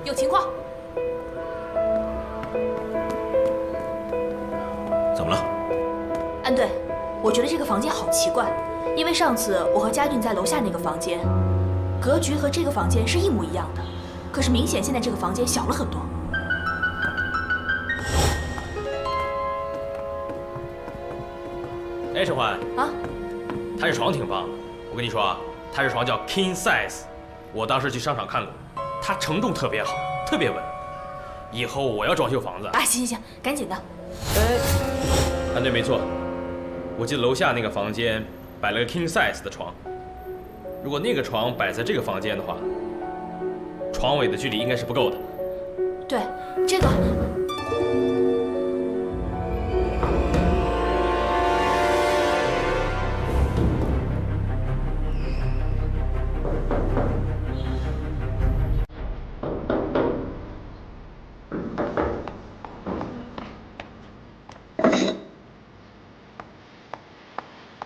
有情况。怎么了？安队，我觉得这个房间好奇怪，因为上次我和嘉俊在楼下那个房间，格局和这个房间是一模一样的，可是明显现在这个房间小了很多。哎，陈欢啊，他这床挺棒的，我跟你说啊，他这床叫 King Size， 我当时去商场看过，它承重特别好，特别稳。以后我要装修房子啊，行行行，赶紧的。安队没错，我记得楼下那个房间摆了个 King Size 的床，如果那个床摆在这个房间的话，床尾的距离应该是不够的。对，这个。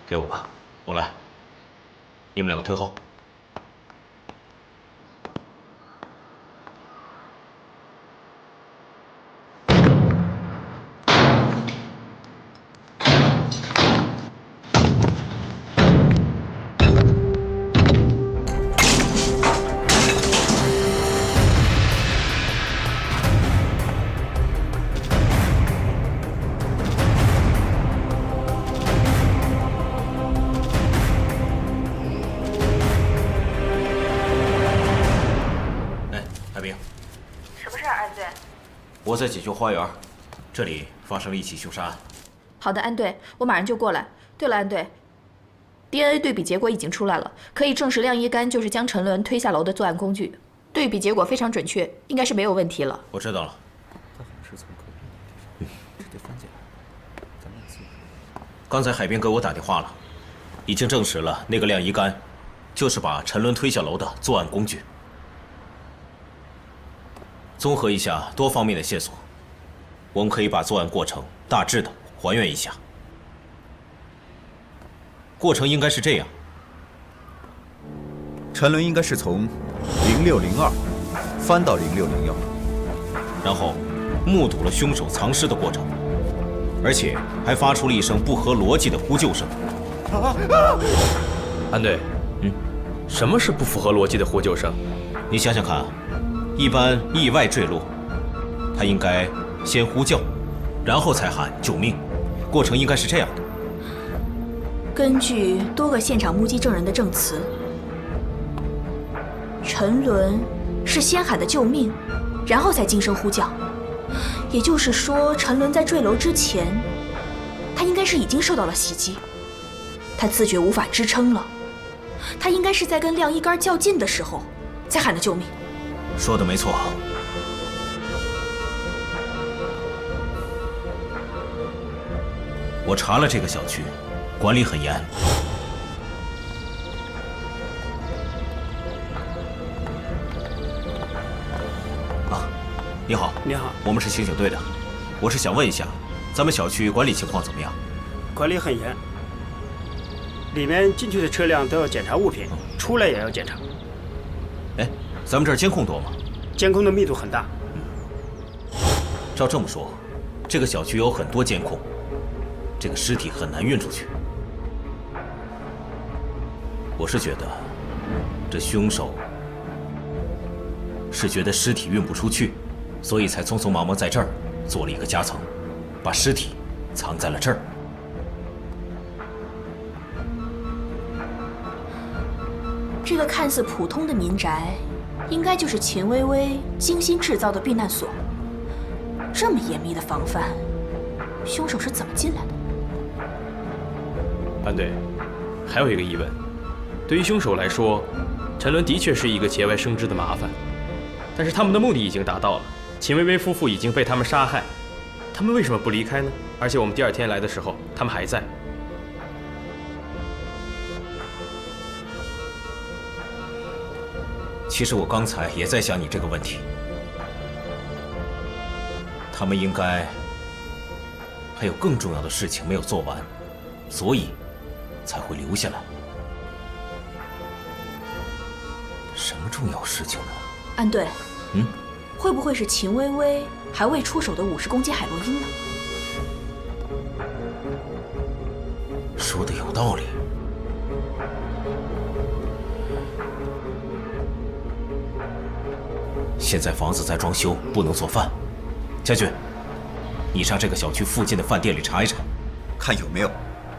给我吧，我来。你们两个退后。我在解救花园，这里发生了一起凶杀案。好的，安队，我马上就过来。对了，安队 ，DNA 对比结果已经出来了，可以证实晾衣杆就是将陈伦推下楼的作案工具，对比结果非常准确，应该是没有问题了。我知道了。刚才海滨给我打电话了，已经证实了那个晾衣杆就是把陈伦推下楼的作案工具。综合一下多方面的线索，我们可以把作案过程大致的还原一下。过程应该是这样：陈伦应该是从0602翻到0601，然后目睹了凶手藏尸的过程，而且还发出了一声不合逻辑的呼救声。安队，什么是不符合逻辑的呼救声？你想想看啊。一般意外坠落，他应该先呼叫，然后才喊救命，过程应该是这样的。根据多个现场目击证人的证词，陈伦是先喊的救命，然后才惊声呼叫。也就是说，陈伦在坠楼之前，他应该是已经受到了袭击，他自觉无法支撑了，他应该是在跟晾衣杆较劲的时候才喊的救命。说的没错。我查了这个小区，管理很严。啊，你好。你好，我们是刑警队的，我是想问一下，咱们小区管理情况怎么样？管理很严，里面进去的车辆都要检查物品，出来也要检查。哎。咱们这儿监控多吗？监控的密度很大。照这么说，这个小区有很多监控，这个尸体很难运出去。我是觉得，这凶手是觉得尸体运不出去，所以才匆匆忙忙在这儿做了一个夹层，把尸体藏在了这儿。这个看似普通的民宅，应该就是秦薇薇精心制造的避难所。这么严密的防范，凶手是怎么进来的？安队，还有一个疑问：对于凶手来说，陈伦的确是一个节外生枝的麻烦，但是他们的目的已经达到了，秦薇薇夫妇已经被他们杀害，他们为什么不离开呢？而且我们第二天来的时候，他们还在。其实我刚才也在想你这个问题，他们应该还有更重要的事情没有做完，所以才会留下来。什么重要事情呢？安队，会不会是秦薇薇还未出手的50公斤海洛因呢？说的有道理。现在房子在装修，不能做饭。家俊，你上这个小区附近的饭店里查一查，看有没有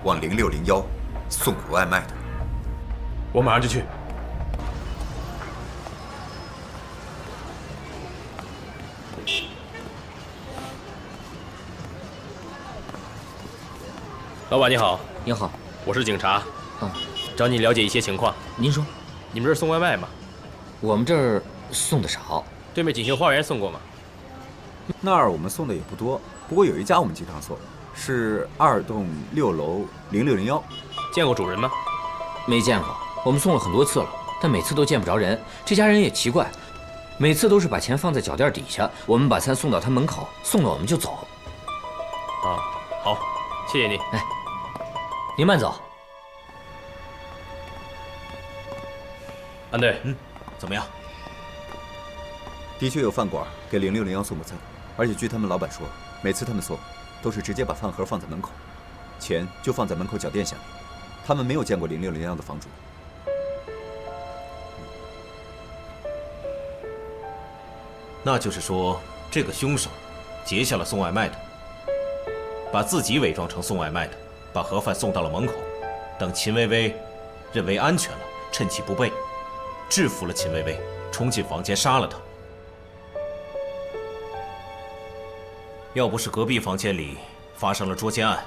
往0601送过外卖的。我马上就去。老板你好。你好。我是警察。嗯，找你了解一些情况。您说。你们这儿送外卖吗？我们这儿送的少。对面锦绣花园送过吗？那儿我们送的也不多，不过有一家我们经常送，是2栋6楼0601。见过主人吗？没见过，我们送了很多次了，但每次都见不着人。这家人也奇怪，每次都是把钱放在脚垫底下，我们把餐送到他门口，送了我们就走。啊，好，谢谢你。哎，您慢走。安队，怎么样？的确有饭馆给0601送过餐，而且据他们老板说，每次他们送都是直接把饭盒放在门口，钱就放在门口脚垫下面。他们没有见过0601的房主。那就是说，这个凶手劫下了送外卖的，把自己伪装成送外卖的，把盒饭送到了门口，等秦薇薇认为安全了，趁其不备，制服了秦薇薇，冲进房间杀了她。要不是隔壁房间里发生了捉奸案，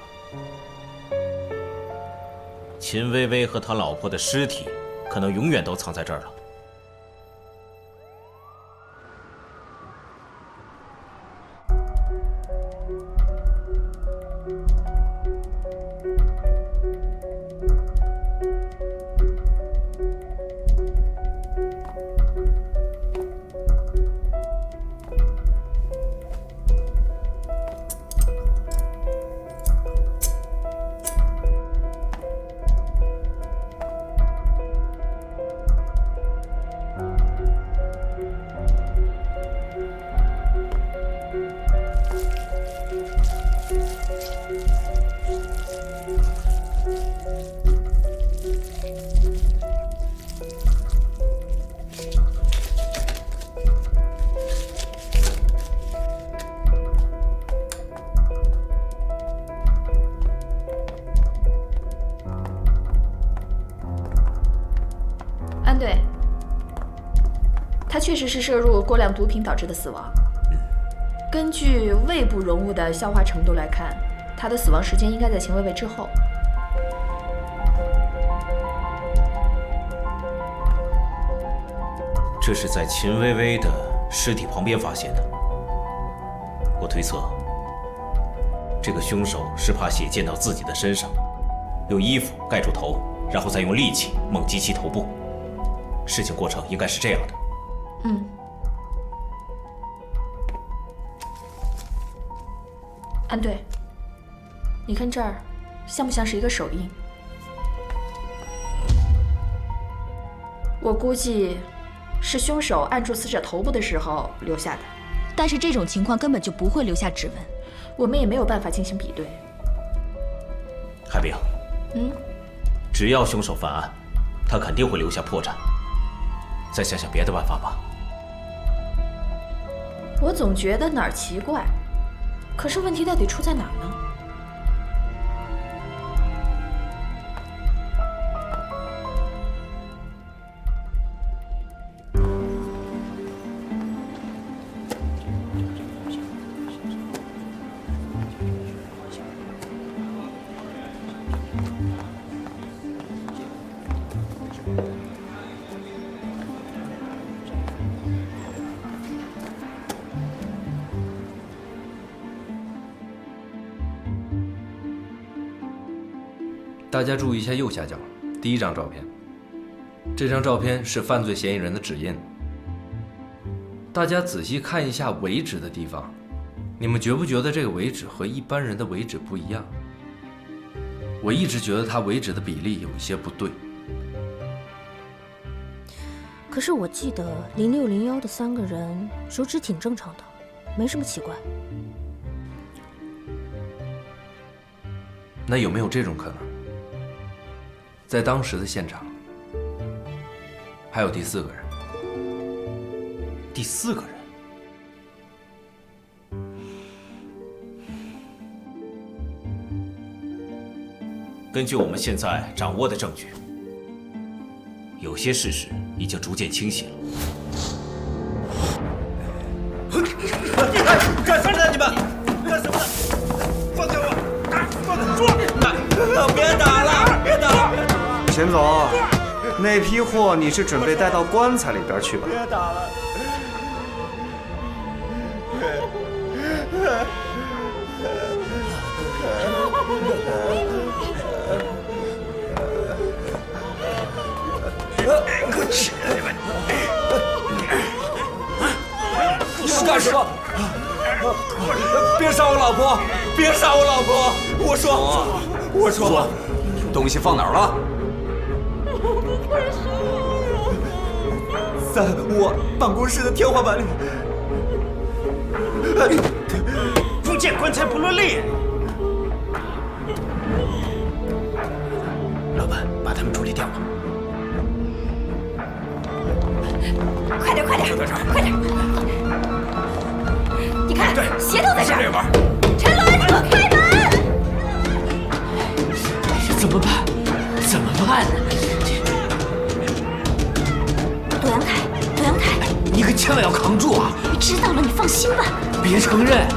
秦薇薇和他老婆的尸体可能永远都藏在这儿了。安队，他确实是摄入过量毒品导致的死亡。根据胃部溶物的消化程度来看，他的死亡时间应该在秦薇薇之后。这是在秦薇薇的尸体旁边发现的。我推测，这个凶手是怕血溅到自己的身上，用衣服盖住头，然后再用利器猛击其头部。事情过程应该是这样的。安队，你看这儿，像不像是一个手印？我估计是凶手按住死者头部的时候留下的。但是这种情况根本就不会留下指纹，我们也没有办法进行比对。海冰，只要凶手犯案，他肯定会留下破绽。再想想别的办法吧。我总觉得哪儿奇怪，可是问题到底出在哪儿呢？大家注意一下右下角，第一张照片。这张照片是犯罪嫌疑人的指印。大家仔细看一下尾指的地方，你们觉不觉得这个尾指和一般人的尾指不一样？我一直觉得他尾指的比例有一些不对。可是我记得0601的3个人手指挺正常的，没什么奇怪。那有没有这种可能？在当时的现场，还有第4个人。第4个人。根据我们现在掌握的证据，有些事实已经逐渐清晰了。干什么呢？你们干什么呢？放开我！放开说！别打了！别打了！钱总，那批货你是准备带到棺材里边去吧？别打了！给我起来吧！你要干什么？别杀我老婆！别杀我老婆！我说，东西放哪儿了？在我办公室的天花板里。不见棺材不落泪。老板，把他们处理掉吧。快点，快点，快点！你看，鞋都在这儿。陈伦，开门！怎么办？怎么办呢？杜阳台，你可千万要扛住啊！知道了，你放心吧。别承认，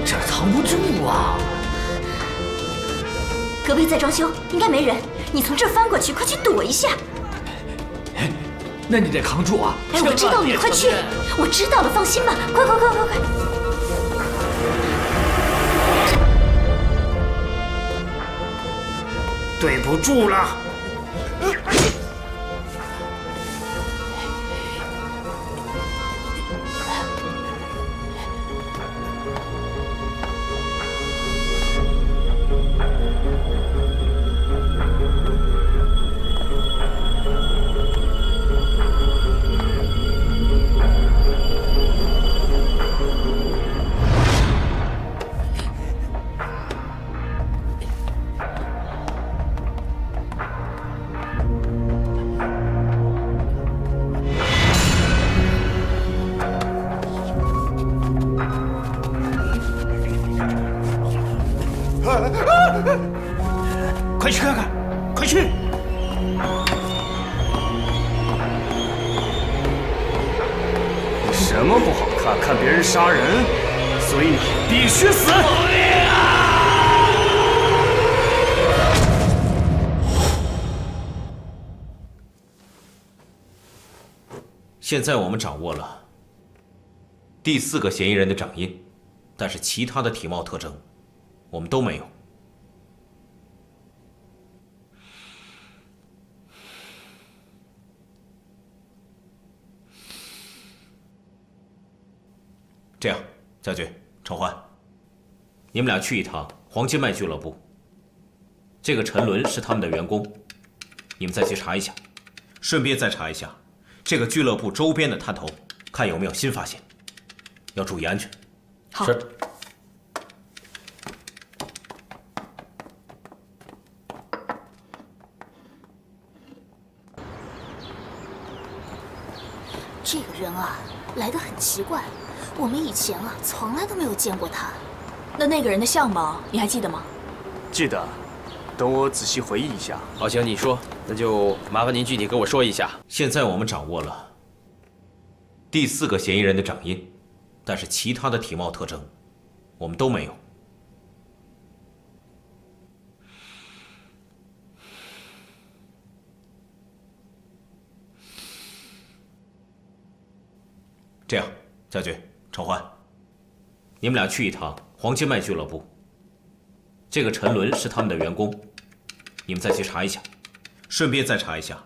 这儿藏不住啊！隔壁在装修，应该没人。你从这儿翻过去，快去躲一下。那你得扛住啊！哎，我知道你，快去！我知道了，放心吧，快！对不住了。快去看看，快去！什么不好看？看别人杀人，所以你必须死！现在我们掌握了第4个嫌疑人的掌印，但是其他的体貌特征我们都没有。这样，家军、程焕，你们俩去一趟黄金麦俱乐部。这个陈伦是他们的员工，你们再去查一下，顺便再查一下这个俱乐部周边的探头，看有没有新发现。要注意安全。好。是。这个人啊，来得很奇怪，我们以前啊从来都没有见过他。那个人的相貌你还记得吗？记得，等我仔细回忆一下。好，行，你说，那就麻烦您具体给我说一下。现在我们掌握了第4个嫌疑人的掌印，但是其他的体貌特征我们都没有。这样，家军、程焕，你们俩去一趟黄金麦俱乐部。这个陈伦是他们的员工，你们再去查一下，顺便再查一下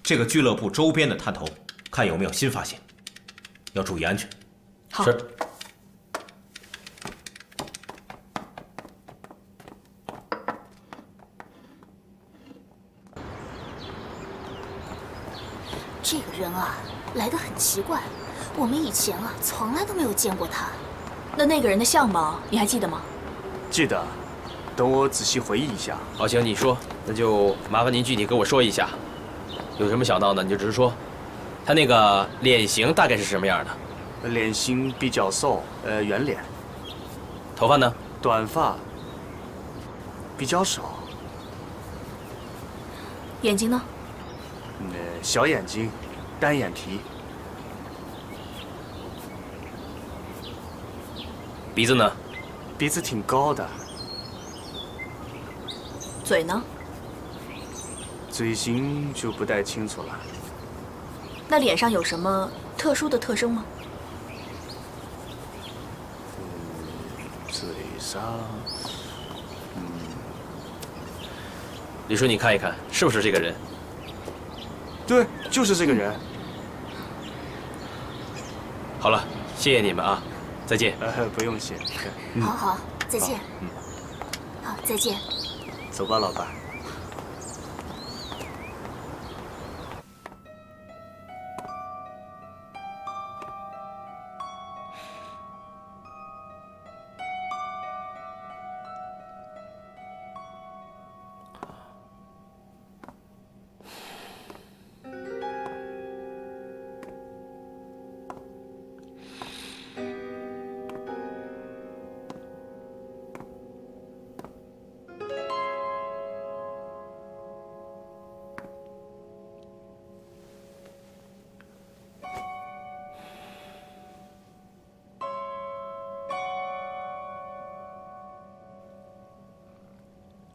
这个俱乐部周边的探头，看有没有新发现。要注意安全。好。是。人啊，来得很奇怪，我们以前啊从来都没有见过他。那个人的相貌你还记得吗？记得，等我仔细回忆一下。好，行，你说，那就麻烦您具体跟我说一下，有什么想到的你就直说。他那个脸型大概是什么样的？脸型比较瘦，圆脸。头发呢？短发，比较少。眼睛呢？小眼睛，单眼皮。鼻子呢？鼻子挺高的。嘴呢？嘴型就不太清楚了。那脸上有什么特殊的特征吗？嘴上，李叔，你看一看，是不是这个人？对，就是这个人。好了，谢谢你们啊，再见。不用谢。好好，再见。好，再见。走吧，老板。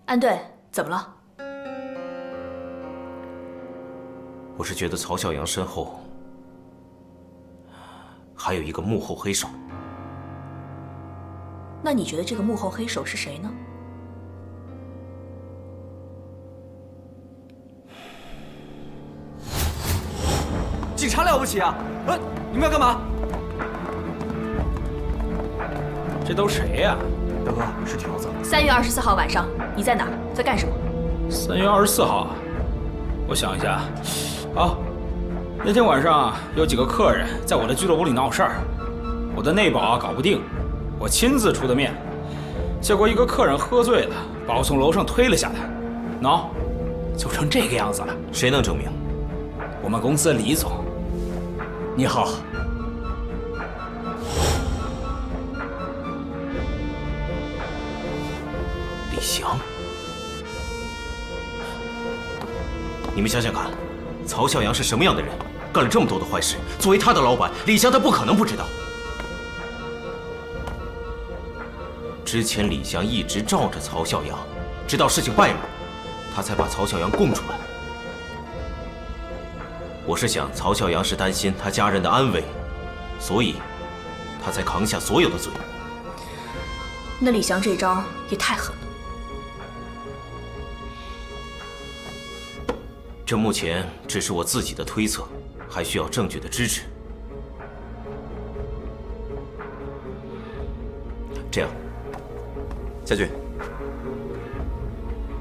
安队，怎么了？我是觉得曹孝阳身后还有一个幕后黑手。那你觉得这个幕后黑手是谁呢？警察了不起啊！你们要干嘛？这都谁呀？大哥，是条子。3月24号晚上，你在哪儿？在干什么？3月24号，我想一下，啊，那天晚上有几个客人在我的俱乐部里闹事儿，我的内保搞不定，我亲自出的面，结果一个客人喝醉了，把我从楼上推了下来，喏，就成这个样子了。谁能证明？我们公司的李总。你好。李翔，你们想想看，曹孝阳是什么样的人？干了这么多的坏事，作为他的老板，李翔他不可能不知道。之前李翔一直罩着曹孝阳，直到事情败露，他才把曹孝阳供出来。我是想，曹孝阳是担心他家人的安危，所以他才扛下所有的罪。那李翔这招也太狠了。这目前只是我自己的推测，还需要证据的支持。这样，夏俊，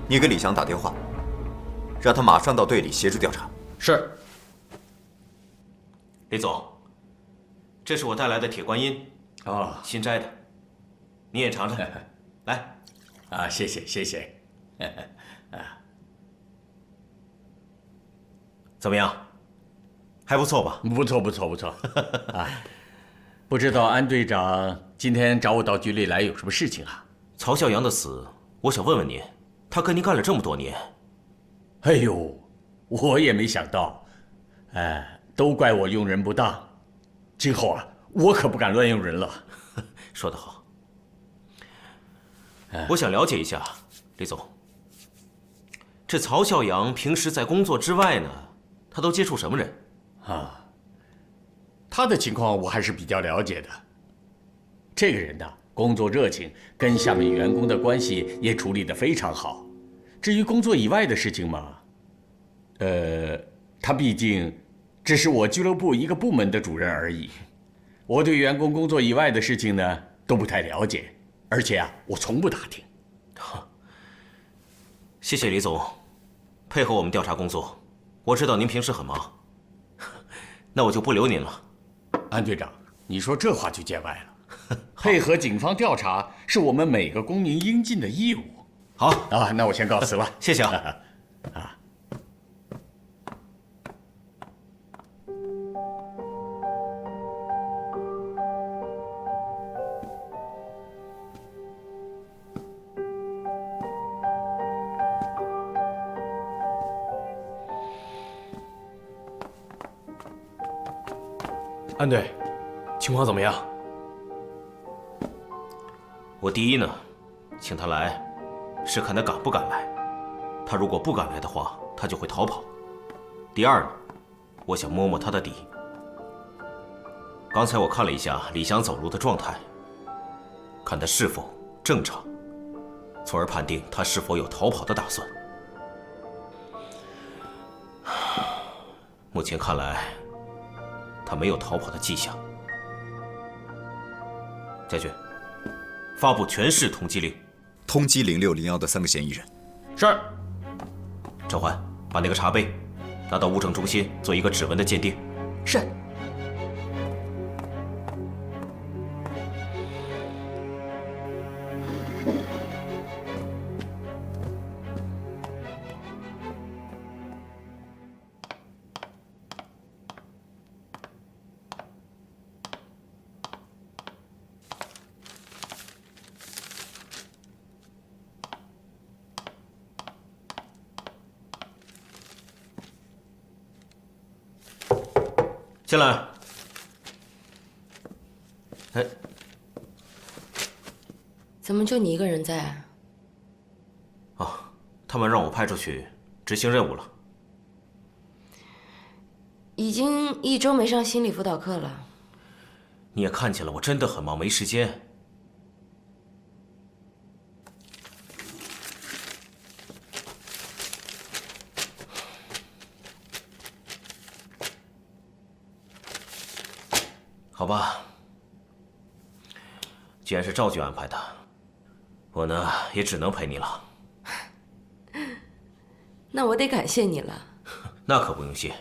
你给李翔打电话，让他马上到队里协助调查。是。李总，这是我带来的铁观音，新摘的，你也尝尝。来，啊，谢谢谢谢。怎么样？还不错吧？不错不错不错。啊，不知道安队长今天找我到局里来有什么事情啊？曹孝阳的死，我想问问您，他跟您干了这么多年。哎呦，我也没想到，都怪我用人不当，今后啊，我可不敢乱用人了。说得好。我想了解一下，李总，这曹孝阳平时在工作之外呢，他都接触什么人？啊，他的情况我还是比较了解的。这个人呢，工作热情，跟下面员工的关系也处理得非常好。至于工作以外的事情嘛，他毕竟只是我俱乐部一个部门的主任而已。我对员工工作以外的事情呢，都不太了解，而且啊，我从不打听。谢谢李总，配合我们调查工作。我知道您平时很忙，那我就不留您了。安队长，你说这话就见外了。配合警方调查是我们每个公民应尽的义务。好啊，那我先告辞了，谢谢啊。啊。安队，情况怎么样？我第一呢，请他来，是看他敢不敢来。他如果不敢来的话，他就会逃跑。第二呢，我想摸摸他的底。刚才我看了一下李想走路的状态，看他是否正常，从而判定他是否有逃跑的打算。目前看来，他没有逃跑的迹象。家俊，发布全市通缉令，通缉0601的3个嫌疑人。是。陈欢，把那个茶杯拿到物证中心做一个指纹的鉴定。是。进来。哎，怎么就你一个人在？他们让我派出去执行任务了。已经1周没上心理辅导课了。你也看见了，我真的很忙，没时间。好吧，既然是赵局安排的，我呢也只能陪你了。那我得感谢你了。那可不用谢。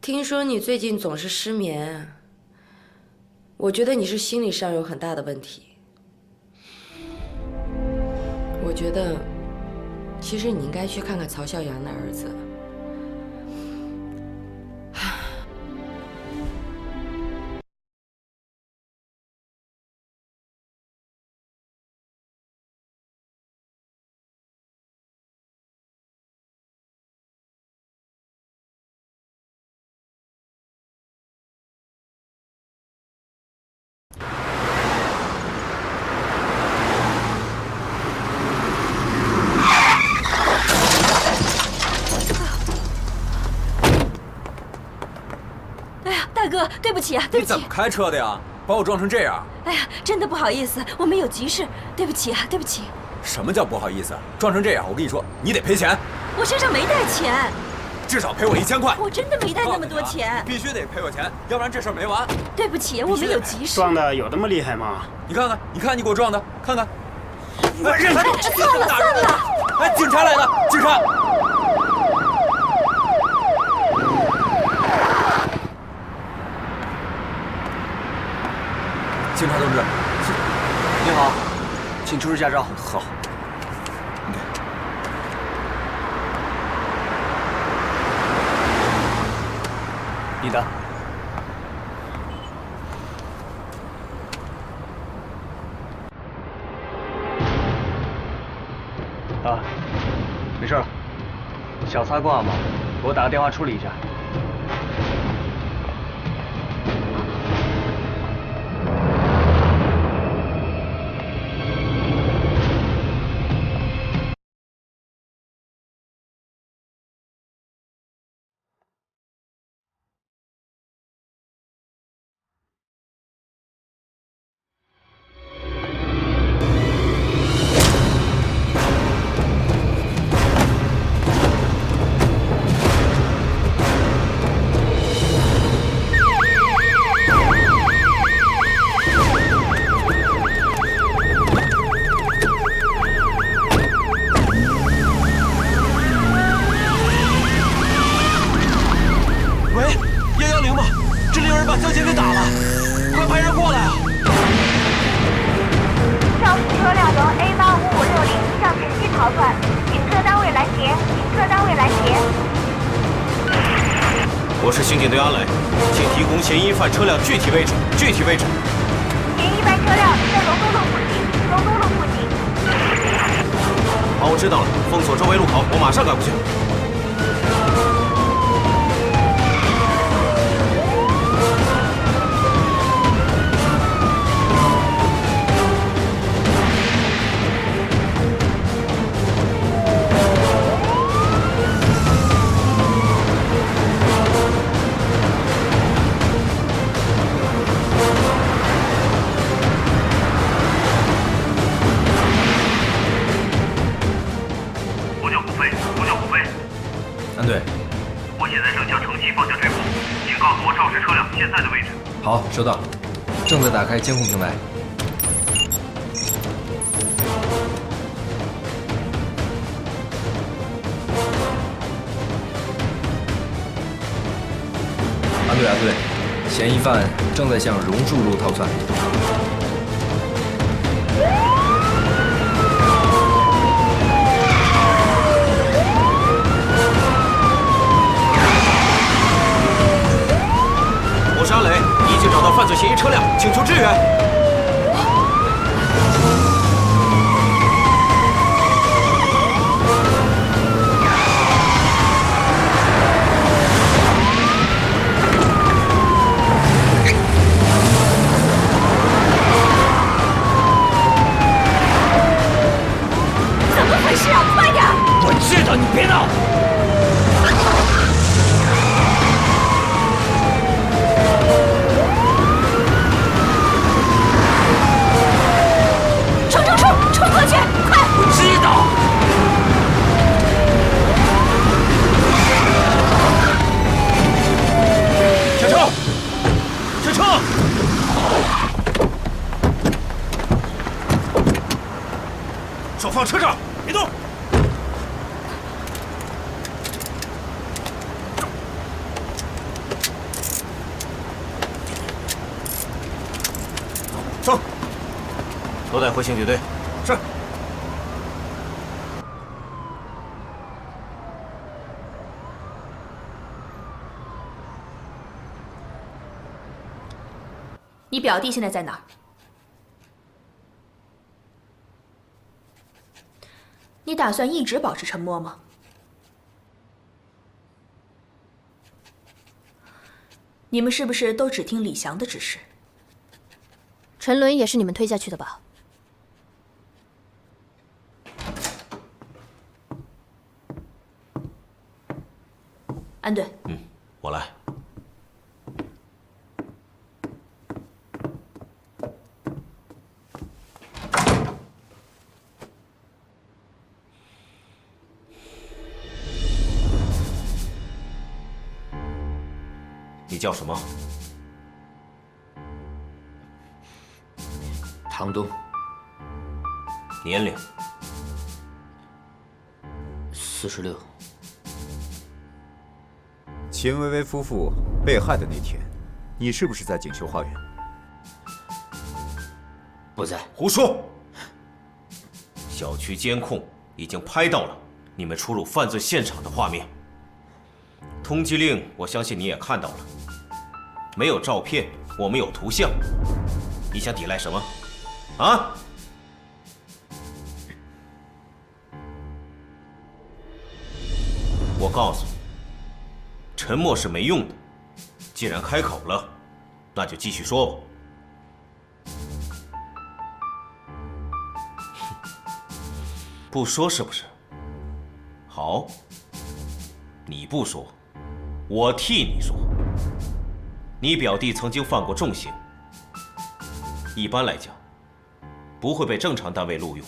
听说你最近总是失眠，我觉得你是心理上有很大的问题。我觉得，其实你应该去看看曹孝阳的儿子。大哥，对不起啊，对不起。你怎么开车的呀？把我撞成这样！哎呀，真的不好意思，我们有急事，对不起啊，对不起。什么叫不好意思？撞成这样，我跟你说，你得赔钱。我身上没带钱，至少赔我1000块。我真的没带那么多钱。必须得赔我钱，要不然这事儿没完。对不起，我们有急事。撞的有那么厉害吗？你看看，你看你给我撞的，看看。算了算了。哎，警察来了，警察！警察同志，你好，请出示驾照。好。你的。啊，没事了，小擦挂嘛，给我打个电话处理一下。把交警给打了，快派人过来！肇事车辆由 A85560向前西逃窜，请各单位拦截，请各单位拦截。我是刑警队阿磊，请提供嫌疑犯车辆具体位置。具体位置。嫌疑犯车辆在龙都路附近，龙都路附近。好，我知道了，封锁周围路口，我马上赶过去。安队，我现在正向城西方向追捕，请告诉我肇事车辆现在的位置。好，收到，正在打开监控平台。安队，嫌疑犯正在向榕树路逃窜。我是阿磊，已经找到犯罪嫌疑车辆，请求支援。怎么回事啊？快点！我知道，你别闹。冲过去！快！我知道。下车！下车！手放车上，别动！走，都带回刑警队。是。你表弟现在在哪儿？你打算一直保持沉默吗？你们是不是都只听李翔的指示？陈伦也是你们推下去的吧？安队，我来。你叫什么？唐东。年龄？46。秦薇薇夫妇被害的那天，你是不是在锦绣花园？不在。胡说！小区监控已经拍到了你们出入犯罪现场的画面，通缉令我相信你也看到了。没有照片，我们有图像，你想抵赖什么？啊？我告诉你，沉默是没用的。既然开口了，那就继续说吧。不说是不是？好，你不说，我替你说。你表弟曾经犯过重刑，一般来讲，不会被正常单位录用，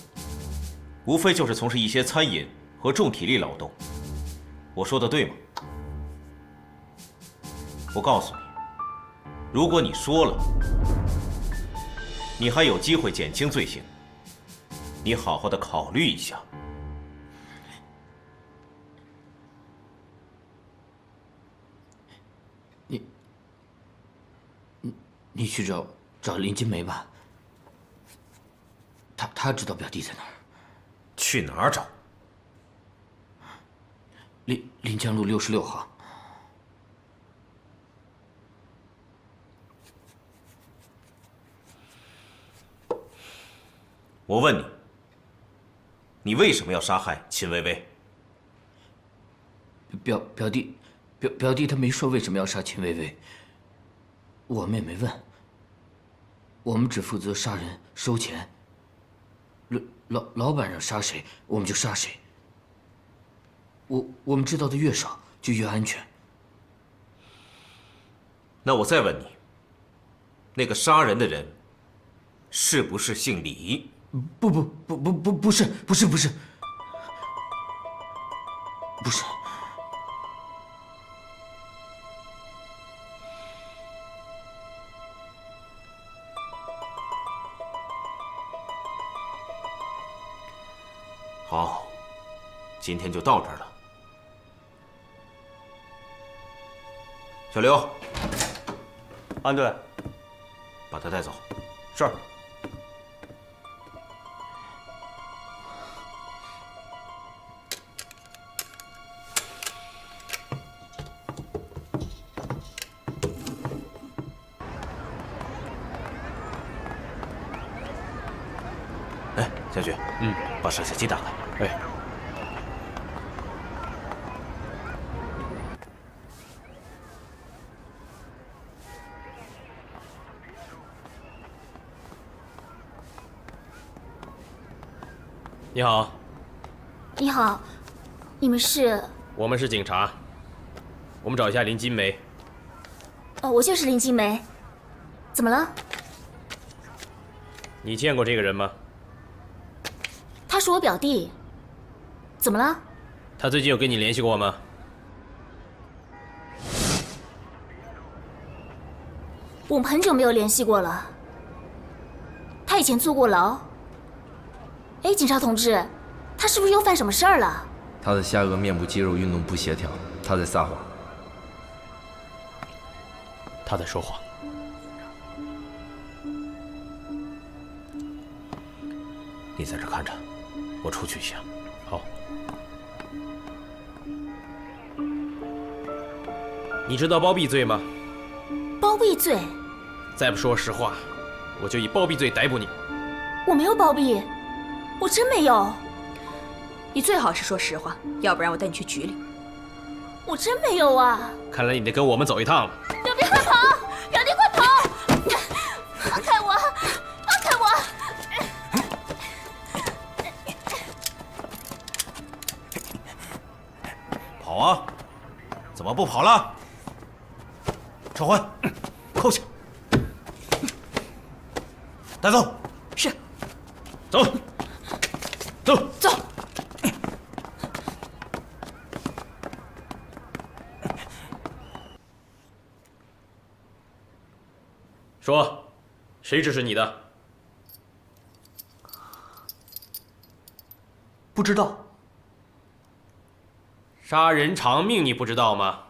无非就是从事一些餐饮和重体力劳动。我说的对吗？我告诉你，如果你说了，你还有机会减轻罪行。你好好的考虑一下。你去找林金梅吧。他知道表弟在哪儿。去哪儿找？临江路66号。我问你，你为什么要杀害秦薇薇？表弟他没说为什么要杀秦薇薇，我们也没问。我们只负责杀人收钱。老板让杀谁，我们就杀谁。我们知道的越少，就越安全。那我再问你，那个杀人的人是不是姓李？不是。好，今天就到这儿了。小刘，安队，把他带走。是。哎，小雪，把摄像机打开。哎。你好。你好，你们是？我们是警察，我们找一下林金梅。哦，我就是林金梅。怎么了？你见过这个人吗？他是我表弟。怎么了？他最近有跟你联系过吗？我们很久没有联系过了。他以前坐过牢。哎，警察同志，他是不是又犯什么事儿了？他的下颚面部肌肉运动不协调，他在撒谎。他在说谎。你在这看着，我出去一下。好。你知道包庇罪吗？包庇罪？再不说实话，我就以包庇罪逮捕你。我没有包庇，我真没有。你最好是说实话，要不然我带你去局里。我真没有啊！看来你得跟我们走一趟了。表弟快跑！表弟快跑！放开我！放开我！跑啊！怎么不跑了？撤换，扣下，带走。是。走。走。走。说，谁指使你的？不知道。杀人偿命，你不知道吗？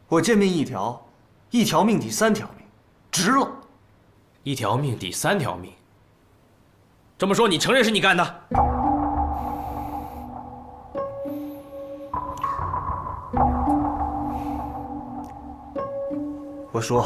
我见命一条，一条命抵3条命，值了。1条命抵3条命。这么说，你承认是你干的？我说。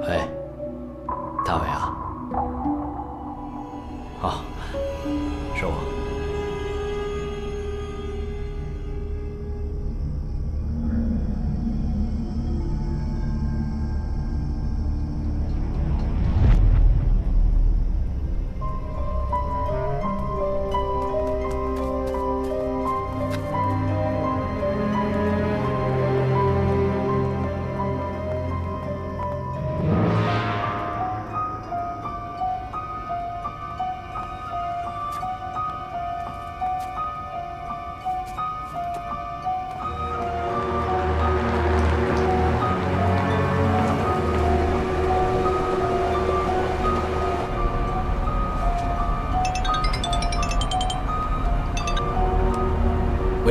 哎，大伟啊！啊，是我。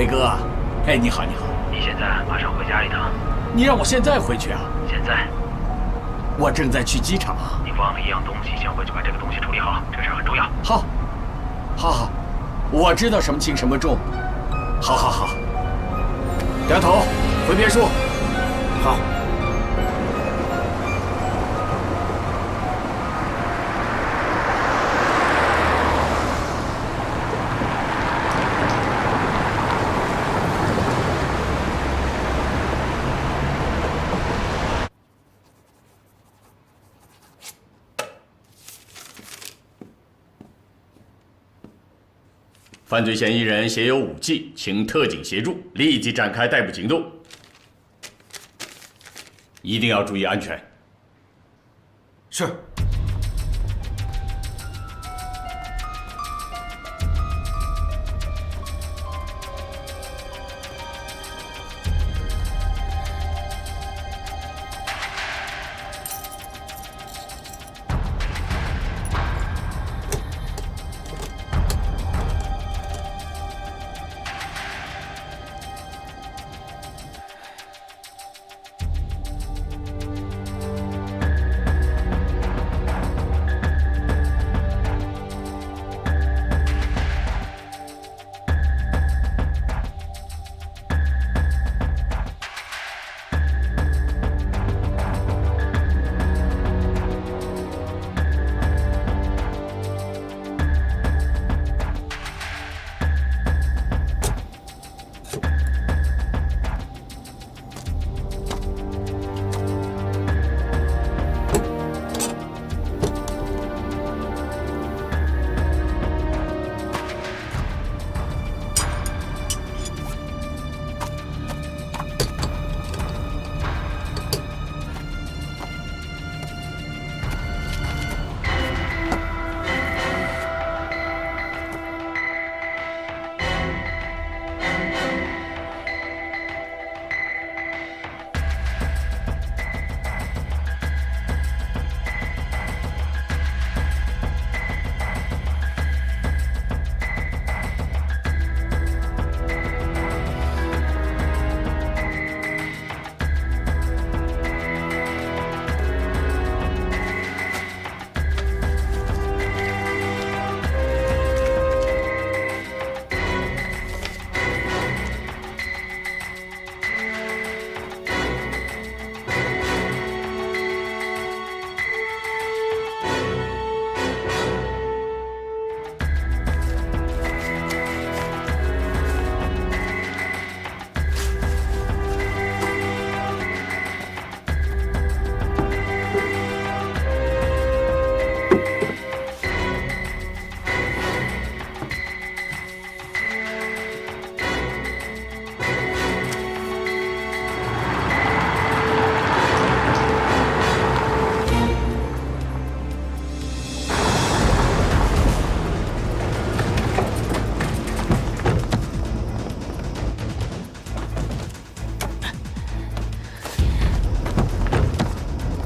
威哥，哎，你好，你好。你现在马上回家一趟。你让我现在回去啊？现在。我正在去机场。你忘了一样东西，先回去把这个东西处理好，这个事儿很重要。好，好，我知道什么轻什么重。好。掉头回别墅。好。犯罪嫌疑人携有武器，请特警协助，立即展开逮捕行动。一定要注意安全。是。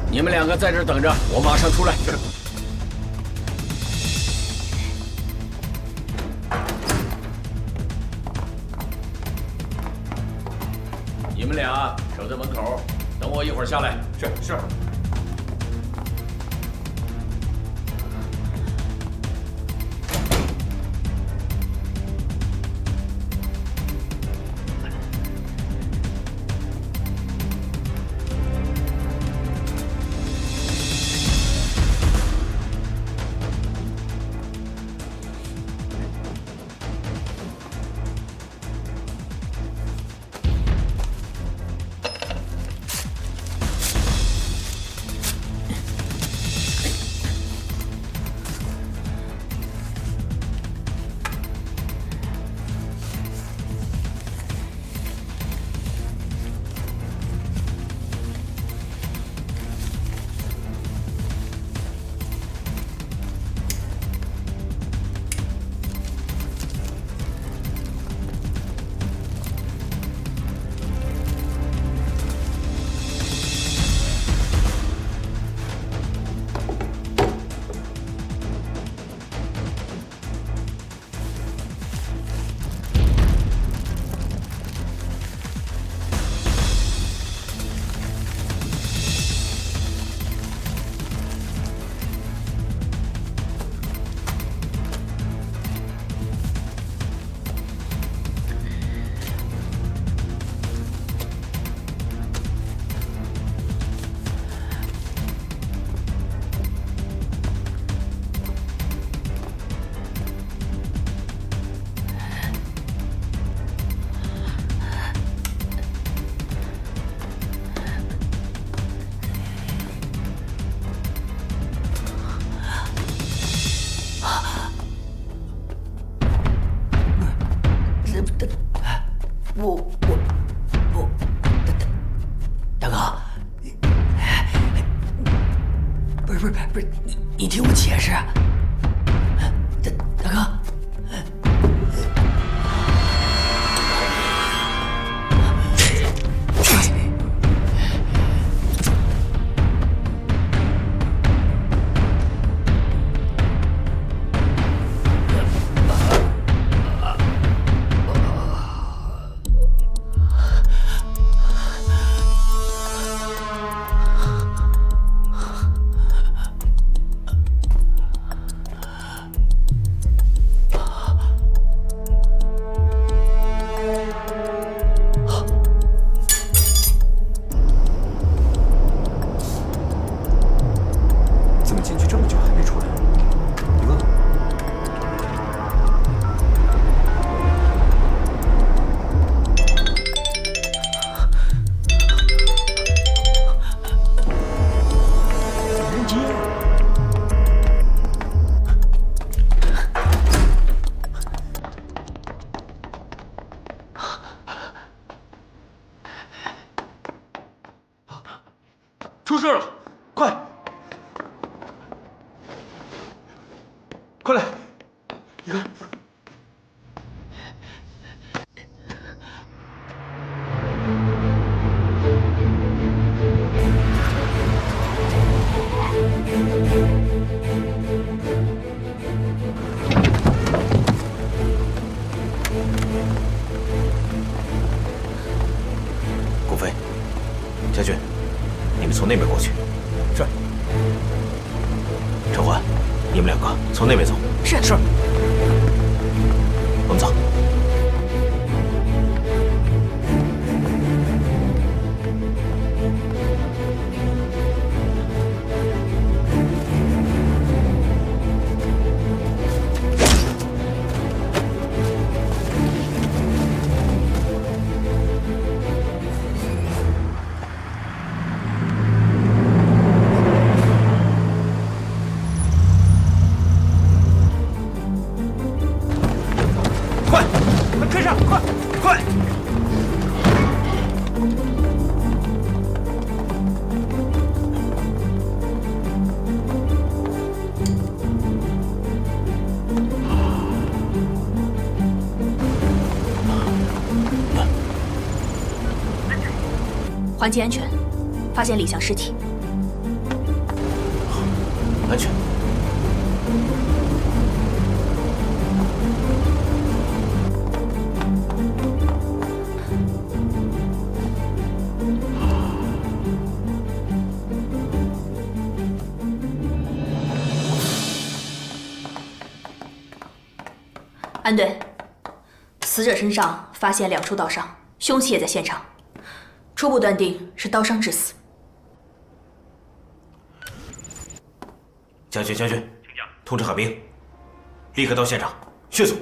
你们两个在这儿等着，我马上出来。你们俩守在门口，等我一会儿下来。是。不是，你听我解释。大哥。 出事了，快来！你看，顾飞、家俊，你们从那边过去。是。陈欢，你们两个从那边走。是。我们走。跟上，快！环境安全，发现李翔尸体。安全。安队，死者身上发现2处刀伤，凶器也在现场，初步断定是刀伤致死。将军，通知海兵，立刻到现场，迅速。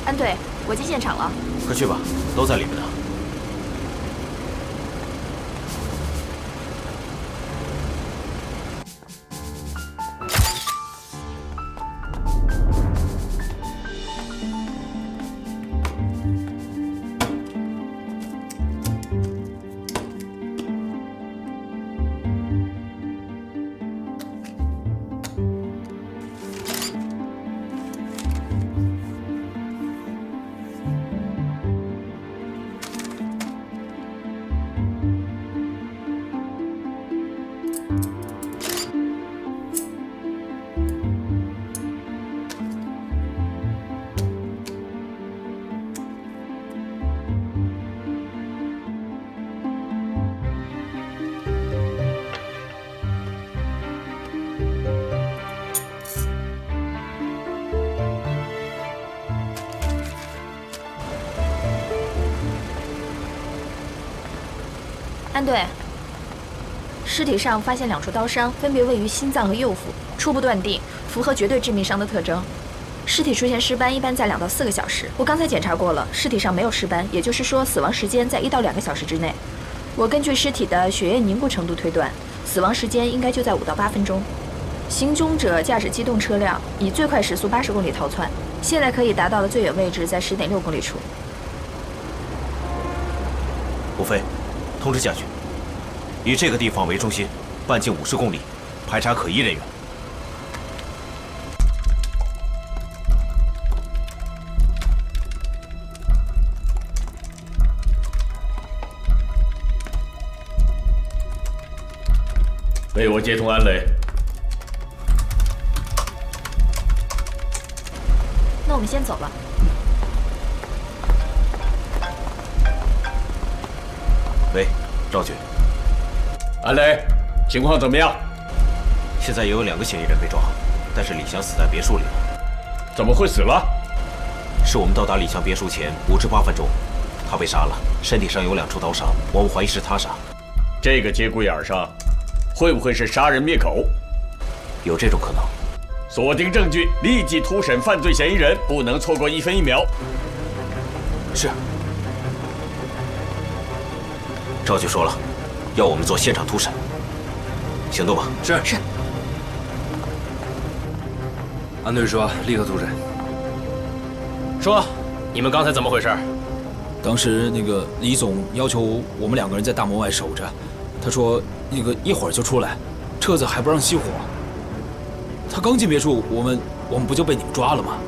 安队，我进现场了。快去吧，都在里面呢。安队，尸体上发现2处刀伤，分别位于心脏和右腹，初步断定符合绝对致命伤的特征。尸体出现尸斑一般在2到4个小时。我刚才检查过了，尸体上没有尸斑，也就是说死亡时间在1到2个小时之内。我根据尸体的血液凝固程度推断，死亡时间应该就在5到8分钟。行凶者驾驶机动车辆，以最快时速80公里逃窜，现在可以达到的最远位置在10.6公里处。吴飞，通知下去，以这个地方为中心，半径50公里，排查可疑人员。为我接通安雷。那我们先走了。喂，赵局。安雷，情况怎么样？现在也有2个嫌疑人被抓，但是李翔死在别墅里了。怎么会死了？是我们到达李翔别墅前5至8分钟，他被杀了，身体上有2处刀伤，我们怀疑是他杀。这个节骨眼上，会不会是杀人灭口？有这种可能。锁定证据，立即突审犯罪嫌疑人，不能错过1分1秒。是。赵局说了，要我们做现场突审。行动吧。是。是。安队说立刻突审。说，你们刚才怎么回事？当时那个李总要求我们2个人在大门外守着，他说那个一会儿就出来，车子还不让熄火。他刚进别墅，我们不就被你们抓了吗？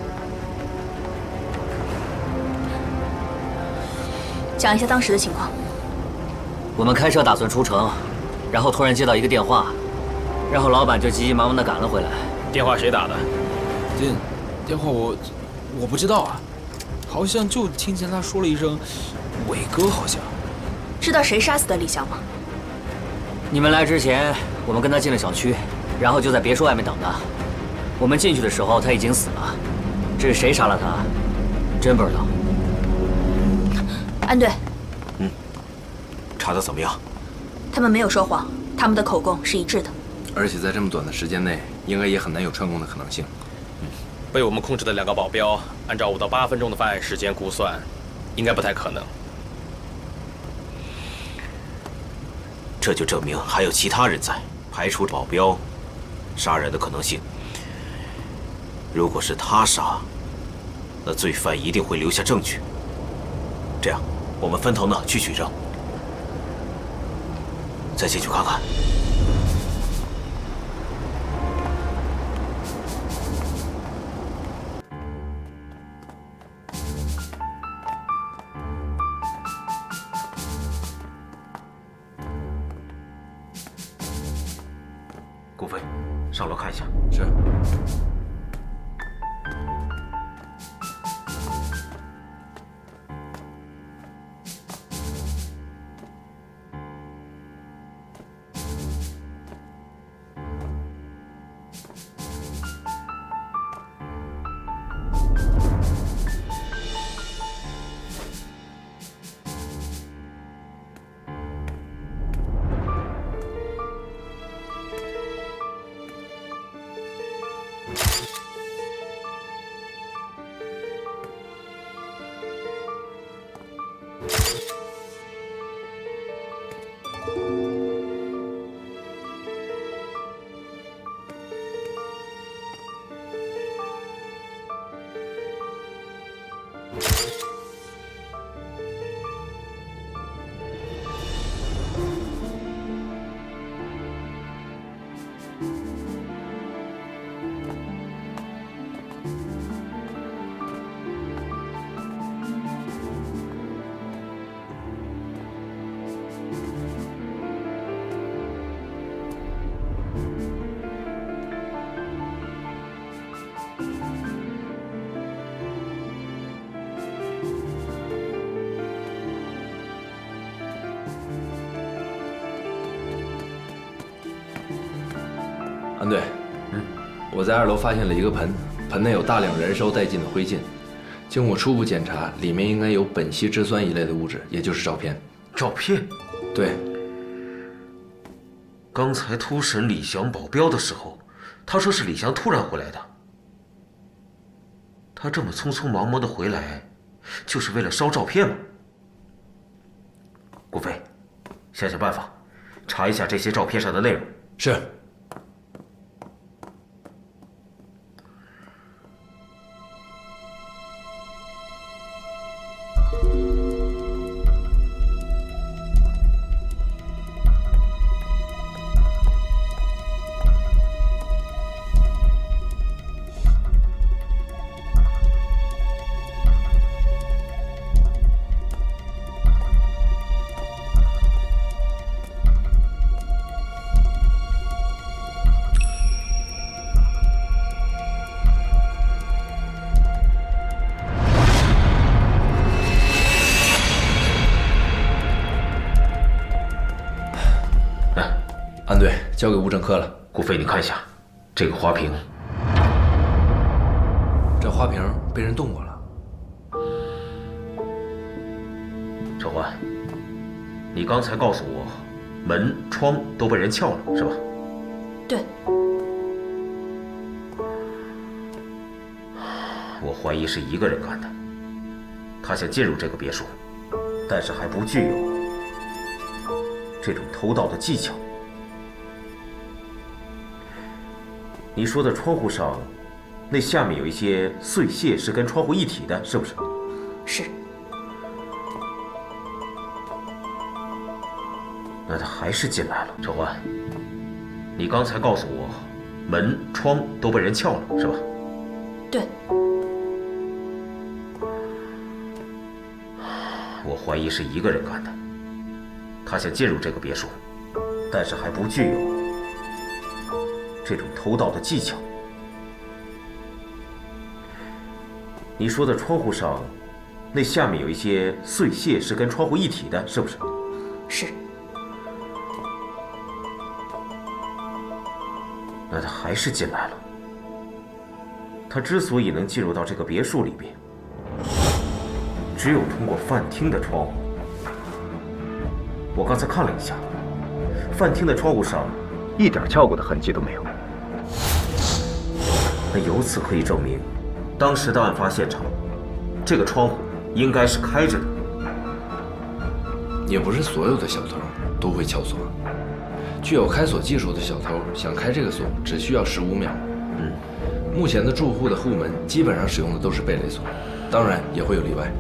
讲一下当时的情况。我们开车打算出城，然后突然接到一个电话，然后老板就急急忙忙地赶了回来。电话谁打的？电话我不知道啊，好像就听见他说了一声“伟哥”，好像。知道谁杀死的李翔吗？你们来之前，我们跟他进了小区，然后就在别墅外面等他。我们进去的时候他已经死了，至于谁杀了他，真不知道。安队。查得怎么样？他们没有说谎，他们的口供是一致的。而且在这么短的时间内，应该也很难有串供的可能性。被我们控制的2个保镖，按照5到8分钟的犯案时间估算，应该不太可能。这就证明还有其他人在，排除保镖杀人的可能性。如果是他杀，那罪犯一定会留下证据。这样，我们分头呢去取证。再进去看看。顾飞，上楼看一下。是。安队，我在2楼发现了一个盆，盆内有大量燃烧殆尽的灰烬。经我初步检查，里面应该有苯烯酯酸一类的物质，也就是照片。照片？对。刚才突审李翔保镖的时候，他说是李翔突然回来的。他这么匆匆忙忙的回来，就是为了烧照片吗？顾飞，想想办法，查一下这些照片上的内容。是。安队，交给物证科了。顾飞，你看一下，这个花瓶，这花瓶被人动过了。陈欢，你刚才告诉我，门窗都被人撬了，是吧？对。我怀疑是一个人干的，他想进入这个别墅，但是还不具有这种偷盗的技巧。你说的窗户上，那下面有一些碎屑是跟窗户一体的，是不是？是。那他还是进来了。陈欢，你刚才告诉我，门窗都被人撬了，是吧？对。我怀疑是一个人干的，他想进入这个别墅，但是还不具有这种偷盗的技巧。你说的窗户上，那下面有一些碎屑是跟窗户一体的，是不是？是。那他还是进来了。他之所以能进入到这个别墅里边，只有通过饭厅的窗户。我刚才看了一下，饭厅的窗户上一点撬过的痕迹都没有。那由此可以证明，当时的案发现场，这个窗户应该是开着的。也不是所有的小偷都会撬锁，具有开锁技术的小偷想开这个锁只需要15秒。目前的住户的户门基本上使用的都是贝雷锁，当然也会有例外。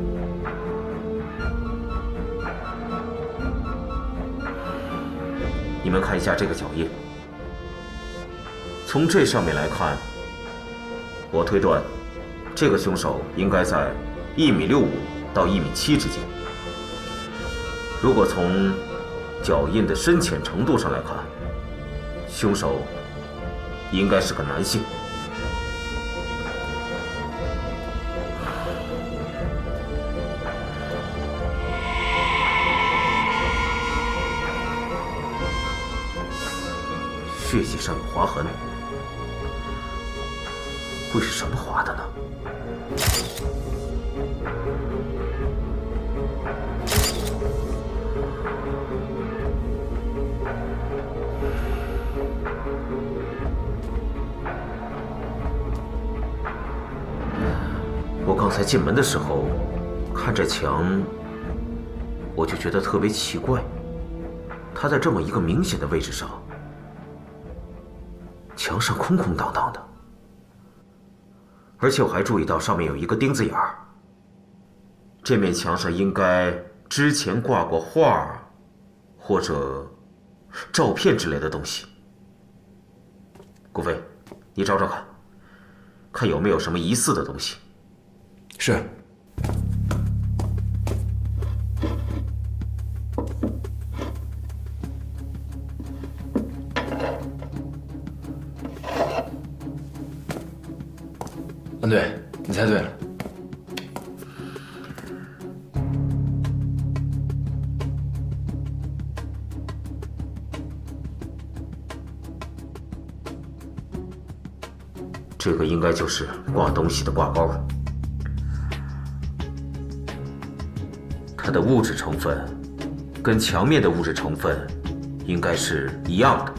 你们看一下这个脚印，从这上面来看，我推断，这个凶手应该在1.65米到1.7米之间。如果从脚印的深浅程度上来看，凶手应该是个男性。血迹上有划痕，会是什么划的呢？我刚才进门的时候，看这墙，我就觉得特别奇怪，它在这么一个明显的位置上。墙上空空荡荡的，而且我还注意到上面有一个钉子眼儿。这面墙上应该之前挂过画或者照片之类的东西。顾飞，你找找看，看有没有什么疑似的东西。是。安队，你猜对了。这个应该就是挂东西的挂钩，它的物质成分跟墙面的物质成分应该是一样的，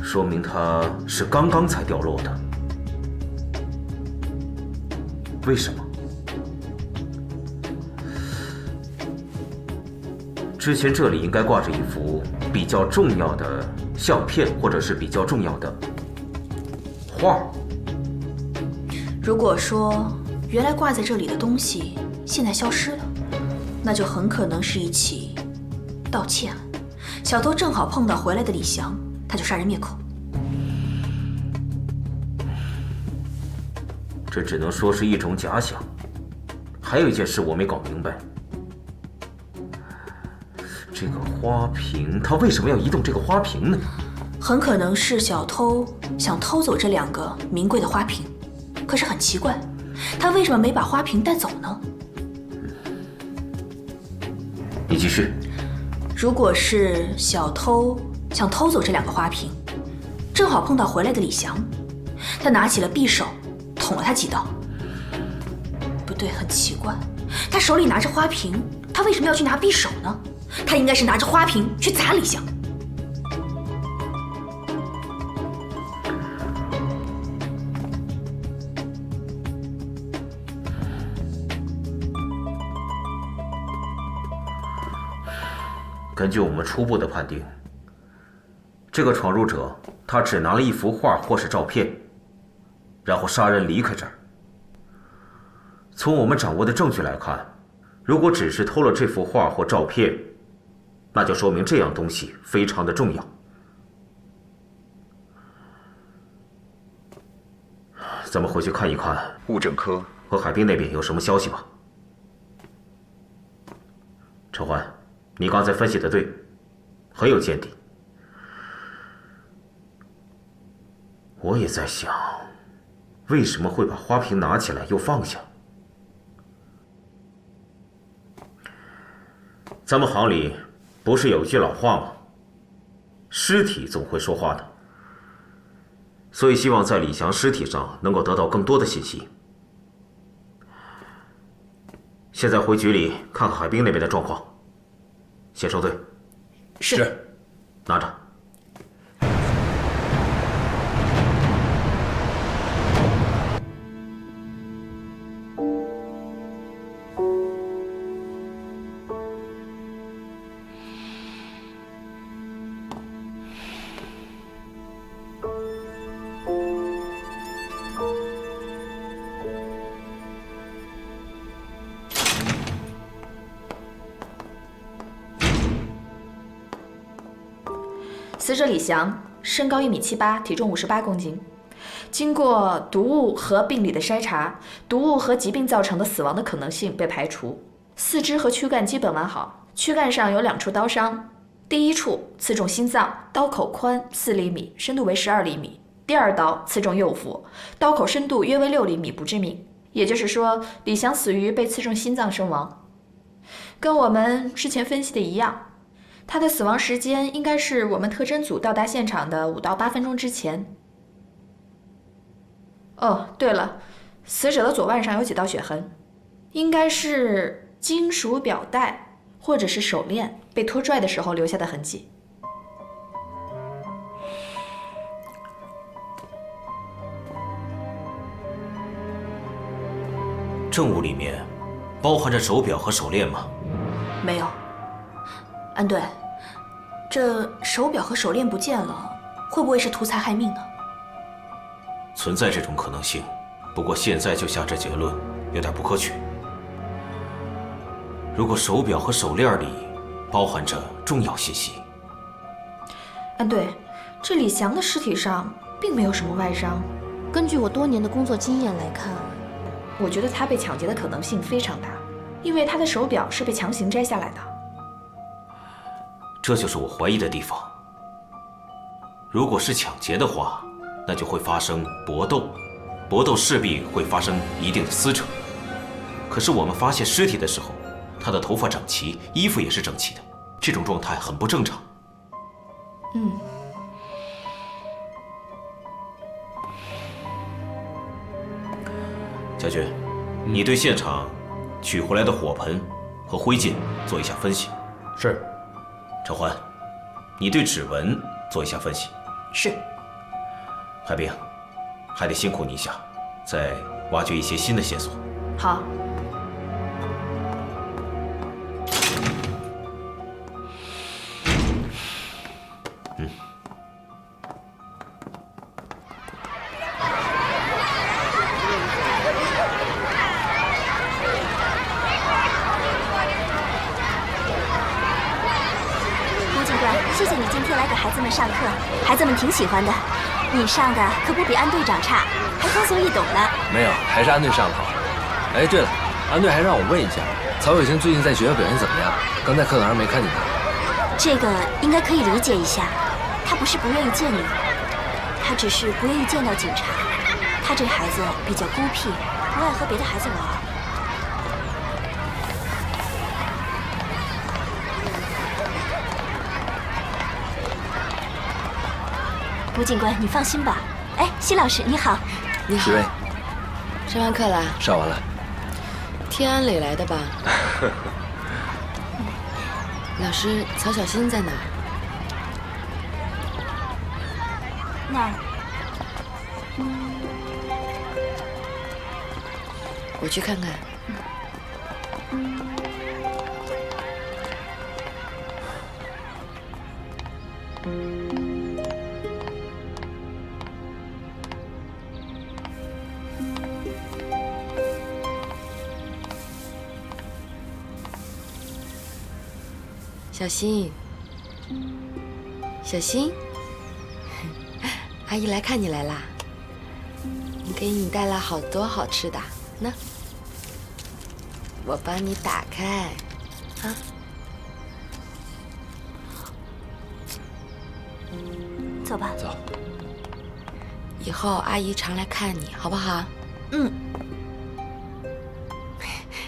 说明它是刚刚才掉落的。为什么？之前这里应该挂着一幅比较重要的相片，或者是比较重要的画。如果说原来挂在这里的东西现在消失了，那就很可能是一起盗窃案。小偷正好碰到回来的李翔，他就杀人灭口。这只能说是一种假想。还有一件事我没搞明白，这个花瓶，他为什么要移动这个花瓶呢？很可能是小偷想偷走这2个名贵的花瓶，可是很奇怪，他为什么没把花瓶带走呢？你继续。如果是小偷想偷走这2个花瓶，正好碰到回来的李翔，他拿起了匕首捅了他几刀。不对，很奇怪，他手里拿着花瓶，他为什么要去拿匕首呢？他应该是拿着花瓶去砸李翔。根据我们初步的判定，这个闯入者他只拿了一幅画或是照片，然后杀人离开这儿。从我们掌握的证据来看，如果只是偷了这幅画或照片，那就说明这样东西非常的重要。咱们回去看一看物证科和海滨那边有什么消息吧。陈欢，你刚才分析的对，很有见地。我也在想，为什么会把花瓶拿起来又放下？咱们行里不是有一句老话吗？尸体总会说话的。所以希望在李翔尸体上能够得到更多的信息。现在回局里看看海滨那边的状况。先收队。是。拿着。死者李翔，身高1.78米，体重58公斤。经过毒物和病理的筛查，毒物和疾病造成的死亡的可能性被排除。四肢和躯干基本完好，躯干上有2处刀伤，第一处刺中心脏，刀口宽4厘米，深度为12厘米；第2刀刺中右腹，刀口深度约为6厘米，不致命。也就是说，李翔死于被刺中心脏身亡，跟我们之前分析的一样。他的死亡时间应该是我们特侦组到达现场的5到8分钟之前。哦，对了，死者的左腕上有几道血痕，应该是金属表带或者是手链被拖拽的时候留下的痕迹。证物里面包含着手表和手链吗？没有。安队，这手表和手链不见了，会不会是图财害命呢？存在这种可能性，不过现在就下这结论有点不可取。如果手表和手链里包含着重要信息，安队，这李翔的尸体上并没有什么外伤。根据我多年的工作经验来看，我觉得他被抢劫的可能性非常大，因为他的手表是被强行摘下来的。这就是我怀疑的地方。如果是抢劫的话，那就会发生搏斗，搏斗势必会发生一定的撕扯。可是我们发现尸体的时候，他的头发整齐，衣服也是整齐的，这种状态很不正常。家军，你对现场取回来的火盆和灰烬做一下分析。是。陈欢，你对指纹做一下分析。是。海兵，还得辛苦你一下，再挖掘一些新的线索。好。谢谢你今天来给孩子们上课，孩子们挺喜欢的。你上的可不比安队长差，还通俗易懂呢。没有，还是安队上的好。哎，对了，安队还让我问一下，曹雪芹最近在学校表现怎么样？刚在课堂上没看见他。这个应该可以理解一下，他不是不愿意见你，他只是不愿意见到警察。他这孩子比较孤僻，不爱和别的孩子玩。吴警官，你放心吧。哎，奚老师你好。你好。几位？上完课了？上完了。天安磊来的吧？老师，曹小新在哪儿？那儿。我去看看。小新，小新，阿姨来看你来啦。我给你带来好多好吃的，那我帮你打开，啊。走吧。走。以后阿姨常来看你，好不好？嗯。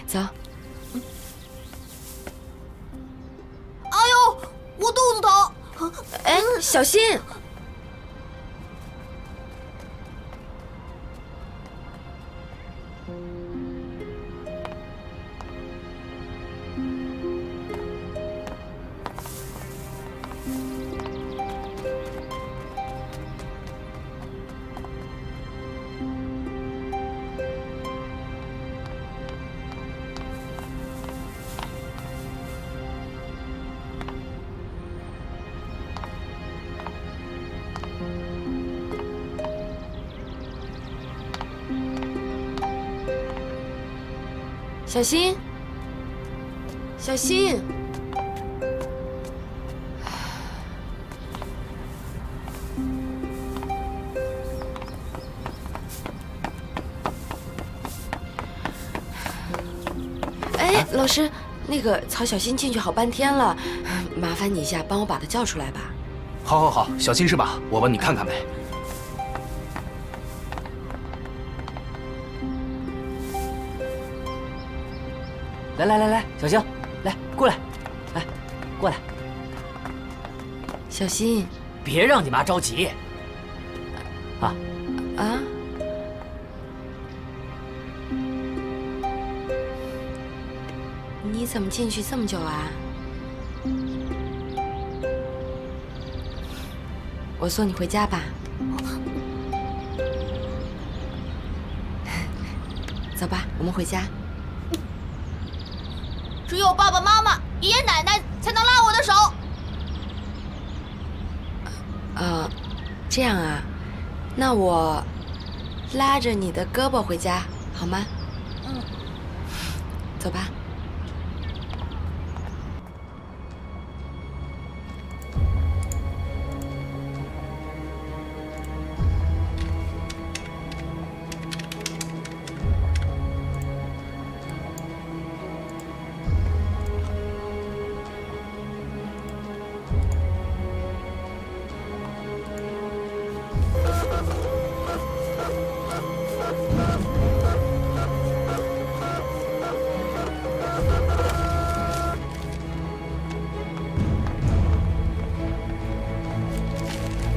走。我肚子疼。哎，小心！小新，小新，哎，老师，那个曹小新进去好半天了，麻烦你一下帮我把他叫出来吧。好，好，好，小新是吧？我帮你看看呗。来，小星，来过来，来过来。小新，别让你妈着急。啊，你怎么进去这么久啊？我送你回家吧。走吧，我们回家。只有爸爸妈妈、爷爷奶奶才能拉我的手。这样啊，那我拉着你的胳膊回家好吗？嗯。走吧。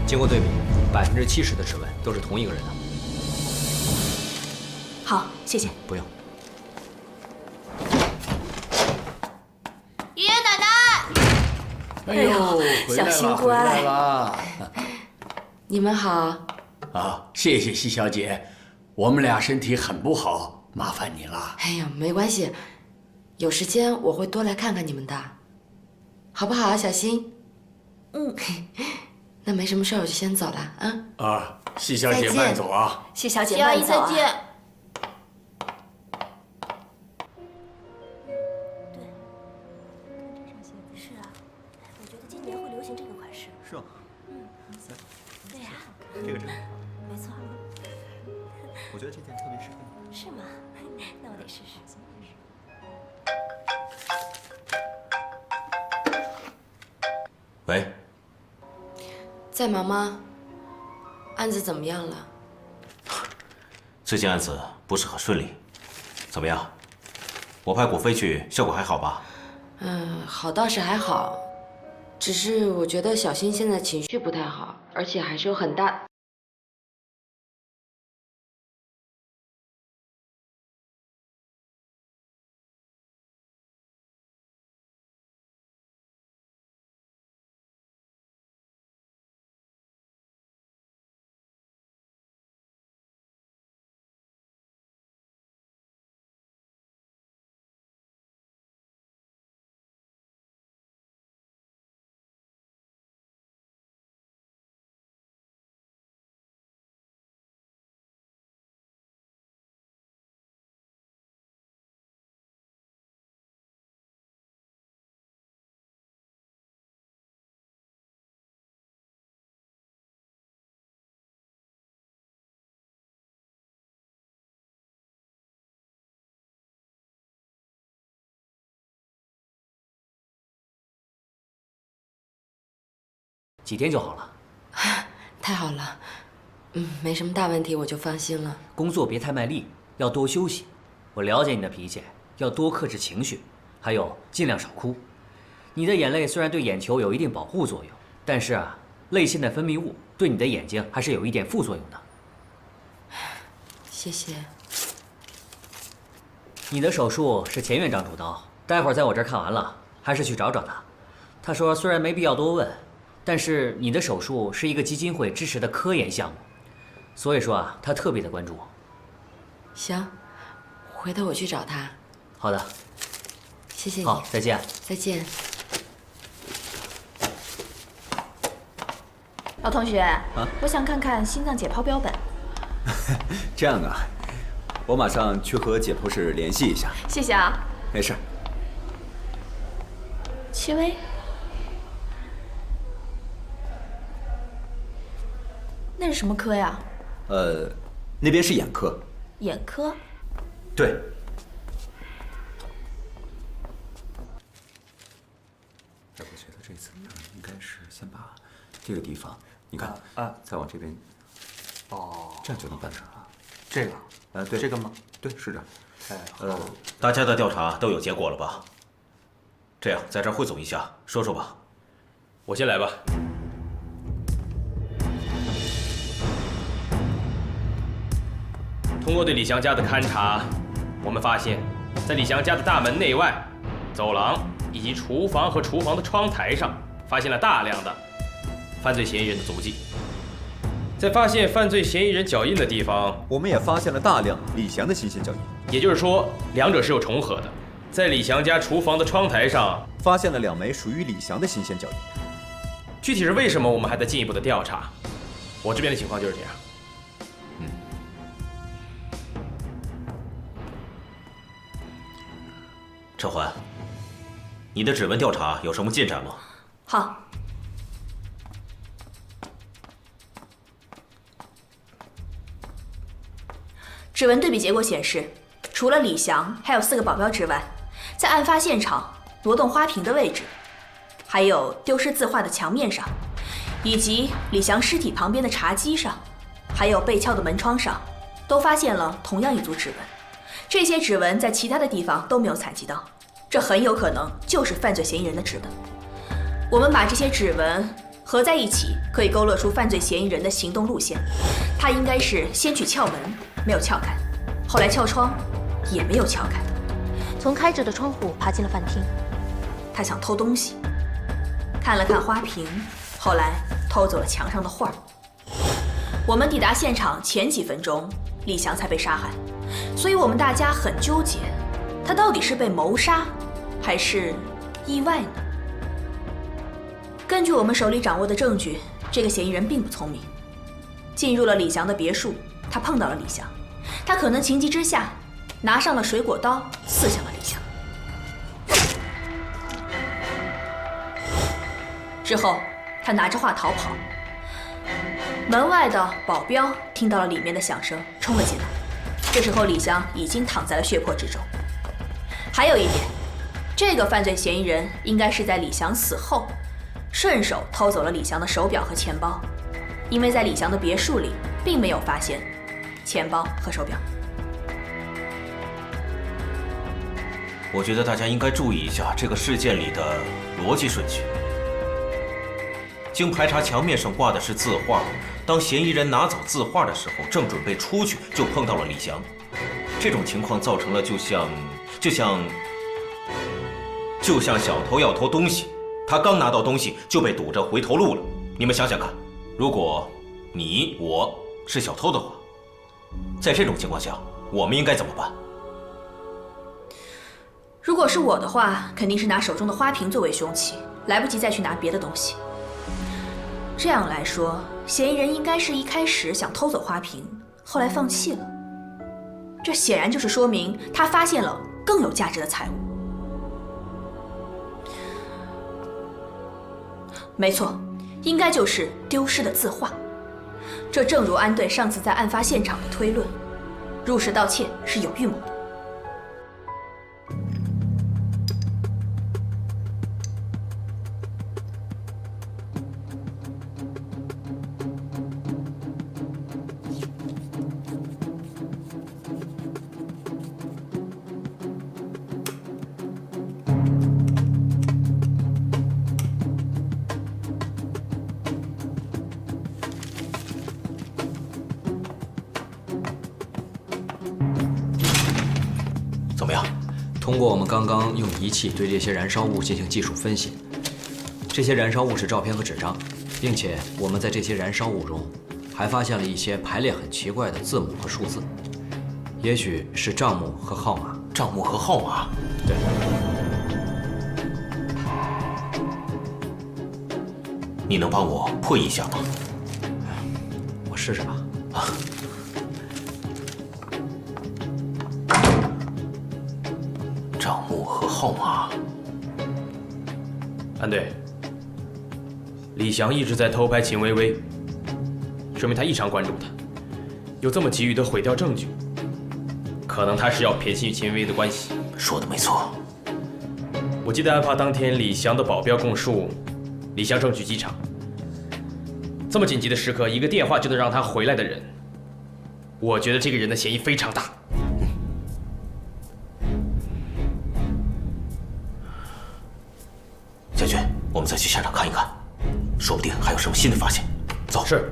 经过对比，70%的指纹都是同一个人的。好，谢谢。不用。爷爷奶奶。哎呦，小新乖。回来了。你们好。啊，谢谢西小姐，我们俩身体很不好，麻烦你了。哎呀，没关系，有时间我会多来看看你们的，好不好，小新？嗯，那没什么事，我就先走了啊。啊，谢小姐慢走啊。谢小姐谢阿姨慢走啊。再见。是啊，我觉得今年会流行这个款式。是吗？对呀，这个真好，没错。我觉得这件特别适合你。是吗？那我得试试。喂，在忙吗？案子怎么样了？最近案子不是很顺利，怎么样？我派古飞去，效果还好吧？好倒是还好，只是我觉得小新现在情绪不太好，而且还是有很大。几天就好了。太好了，没什么大问题，我就放心了。工作别太卖力，要多休息。我了解你的脾气，要多克制情绪，还有尽量少哭。你的眼泪虽然对眼球有一定保护作用，但是啊，泪腺的分泌物对你的眼睛还是有一点副作用的。谢谢。你的手术是钱院长主刀，待会儿在我这儿看完了，还是去找找他。他说虽然没必要多问，但是你的手术是一个基金会支持的科研项目，所以说啊，他特别的关注我。行，回头我去找他。好的，谢谢你。好，再见。再见。老同学，我想看看心脏解剖标本。这样啊，我马上去和解剖室联系一下。谢谢啊。没事。戚薇，那是什么科呀？那边是眼科。眼科？对。我觉得这次应该是先把这个地方，你看，再往这边，这样就能办成了。这个，对，这个吗？对，是的。大家的调查都有结果了吧？这样，在这儿汇总一下，说说吧。我先来吧。通过对李祥家的勘查，我们发现，在李祥家的大门内外、走廊以及厨房和厨房的窗台上，发现了大量的犯罪嫌疑人的足迹。在发现犯罪嫌疑人脚印的地方，我们也发现了大量李祥的新鲜脚印。也就是说，两者是有重合的。在李祥家厨房的窗台上，发现了2枚属于李祥的新鲜脚印。具体是为什么，我们还在进一步的调查。我这边的情况就是这样。陈欢，你的指纹调查有什么进展吗？好。指纹对比结果显示，除了李祥还有4个保镖之外，在案发现场挪动花瓶的位置，还有丢失字画的墙面上，以及李祥尸体旁边的茶几上，还有被撬的门窗上，都发现了同样一组指纹。这些指纹在其他的地方都没有采集到，这很有可能就是犯罪嫌疑人的指纹。我们把这些指纹合在一起，可以勾勒出犯罪嫌疑人的行动路线。他应该是先去撬门，没有撬开，后来撬窗，也没有撬开，从开着的窗户爬进了饭厅。他想偷东西，看了看花瓶，后来偷走了墙上的画。我们抵达现场前几分钟，李祥才被杀害。所以我们大家很纠结，他到底是被谋杀，还是意外呢？根据我们手里掌握的证据，这个嫌疑人并不聪明。进入了李翔的别墅，他碰到了李翔，他可能情急之下拿上了水果刀，刺向了李翔。之后，他拿着话逃跑。门外的保镖听到了里面的响声，冲了进来。这时候，李翔已经躺在了血泊之中。还有一点，这个犯罪嫌疑人应该是在李翔死后，顺手偷走了李翔的手表和钱包，因为在李翔的别墅里并没有发现钱包和手表。我觉得大家应该注意一下这个事件里的逻辑顺序。经排查，墙面上挂的是字画。当嫌疑人拿走字画的时候，正准备出去，就碰到了李翔。这种情况造成了就像小偷要偷东西，他刚拿到东西就被堵着回头路了。你们想想看，如果我是小偷的话，在这种情况下，我们应该怎么办？如果是我的话，肯定是拿手中的花瓶作为凶器，来不及再去拿别的东西。这样来说，嫌疑人应该是一开始想偷走花瓶，后来放弃了。这显然就是说明他发现了更有价值的财物。没错，应该就是丢失的字画。这正如安队上次在案发现场的推论，入室盗窃是有预谋的。通过我们刚刚用仪器对这些燃烧物进行技术分析，这些燃烧物是照片和纸张，并且我们在这些燃烧物中还发现了一些排列很奇怪的字母和数字，也许是账目和号码。账目和号码？对。你能帮我破译一下吗？我试试吧。啊。账目和号码。安队，李翔一直在偷拍秦薇薇，说明他异常关注她，又这么急于的毁掉证据，可能他是要撇清与秦薇薇的关系。说的没错。我记得案发当天，李翔的保镖供述，李翔正去机场。这么紧急的时刻，一个电话就能让他回来的人，我觉得这个人的嫌疑非常大。小军，我们再去现场看一看，说不定还有什么新的发现。走。是。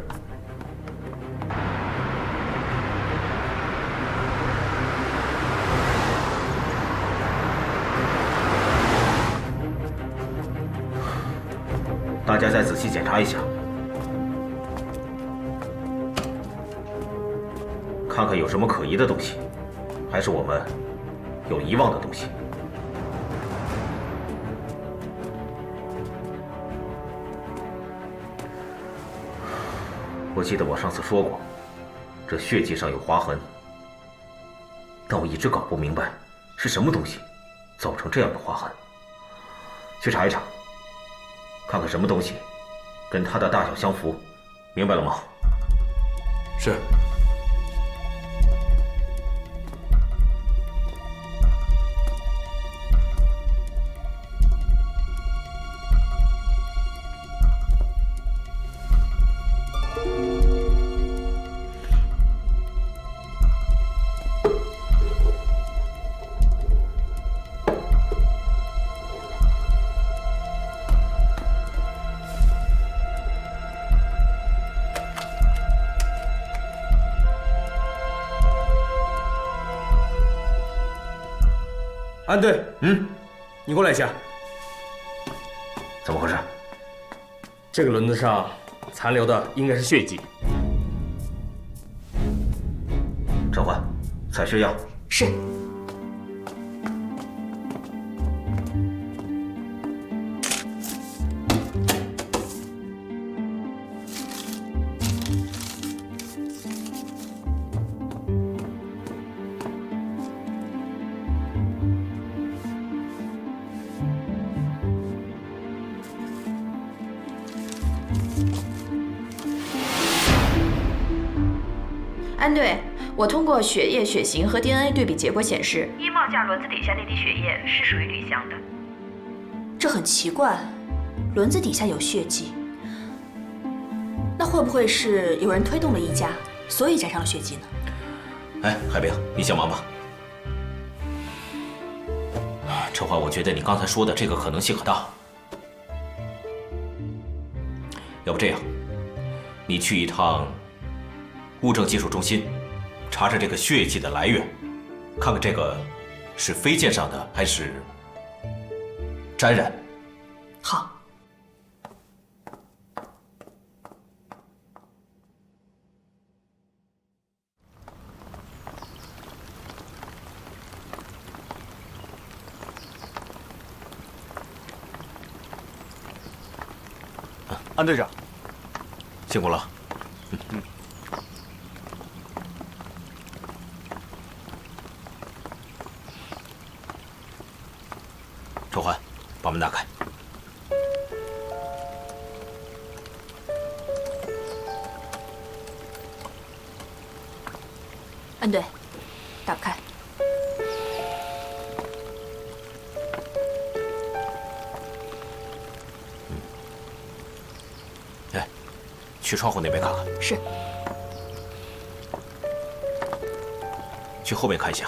大家再仔细检查一下，看看有什么可疑的东西，还是我们有遗忘的东西。我记得我上次说过，这血迹上有划痕，但我一直搞不明白是什么东西造成这样的划痕。去查一查，看看什么东西跟它的大小相符，明白了吗？是。安队，你过来一下。怎么回事？这个轮子上残留的应该是血迹。长官，采试药。是。安队，我通过血液、血型和 DNA 对比结果显示，衣帽架轮子底下那滴血液是属于吕香的。这很奇怪，轮子底下有血迹，那会不会是有人推动了衣架，所以沾上了血迹呢？哎，海冰，你先忙吧。陈华，我觉得你刚才说的这个可能性很大。要不这样，你去一趟物证技术中心，查查这个血迹的来源，看看这个是飞溅上的还是沾染。好。安队长，辛苦了。周环，把门打开。安队，打不开。哎，去窗户那边看看。是。去后面看一下。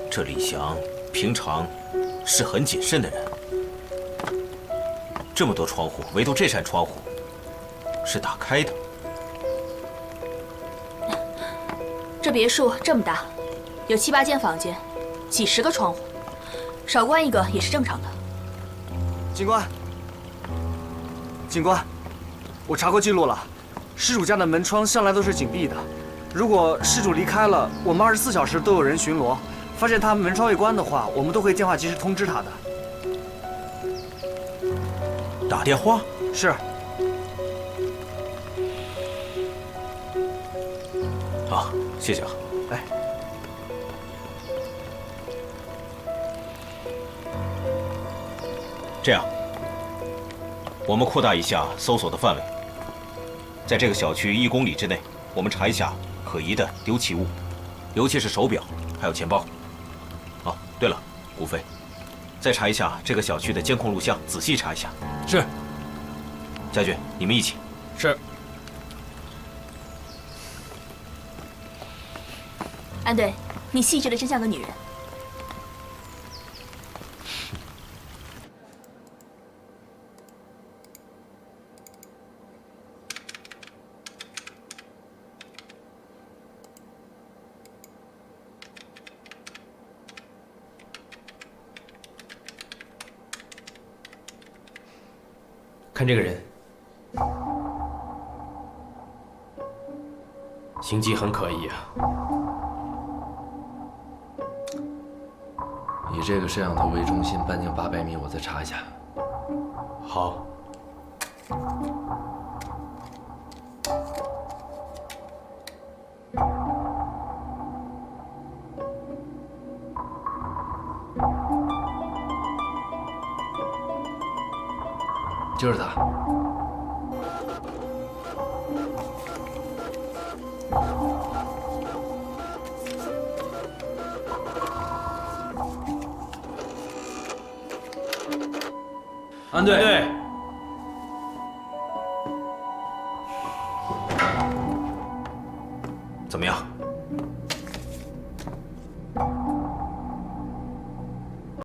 这李翔平常是很谨慎的人，这么多窗户，唯独这扇窗户是打开的。这别墅这么大，有7、8间房间，几10个窗户，少关一个也是正常的。警官，警官，我查过记录了，失主家的门窗向来都是紧闭的。如果失主离开了，我们24小时都有人巡逻。发现他门窗未关的话，我们都会电话及时通知他的。打电话？是。好，谢谢啊。哎，这样，我们扩大一下搜索的范围，在这个小区1公里之内，我们查一下可疑的丢弃物，尤其是手表，还有钱包。哦，对了，吴飞，再查一下这个小区的监控录像，仔细查一下。是。家俊，你们一起。是。安队，你细致的真像个女人。看这个人，行迹很可疑啊。以这个摄像头为中心，半径800米，我再查一下。好。就是他。安队，怎么样？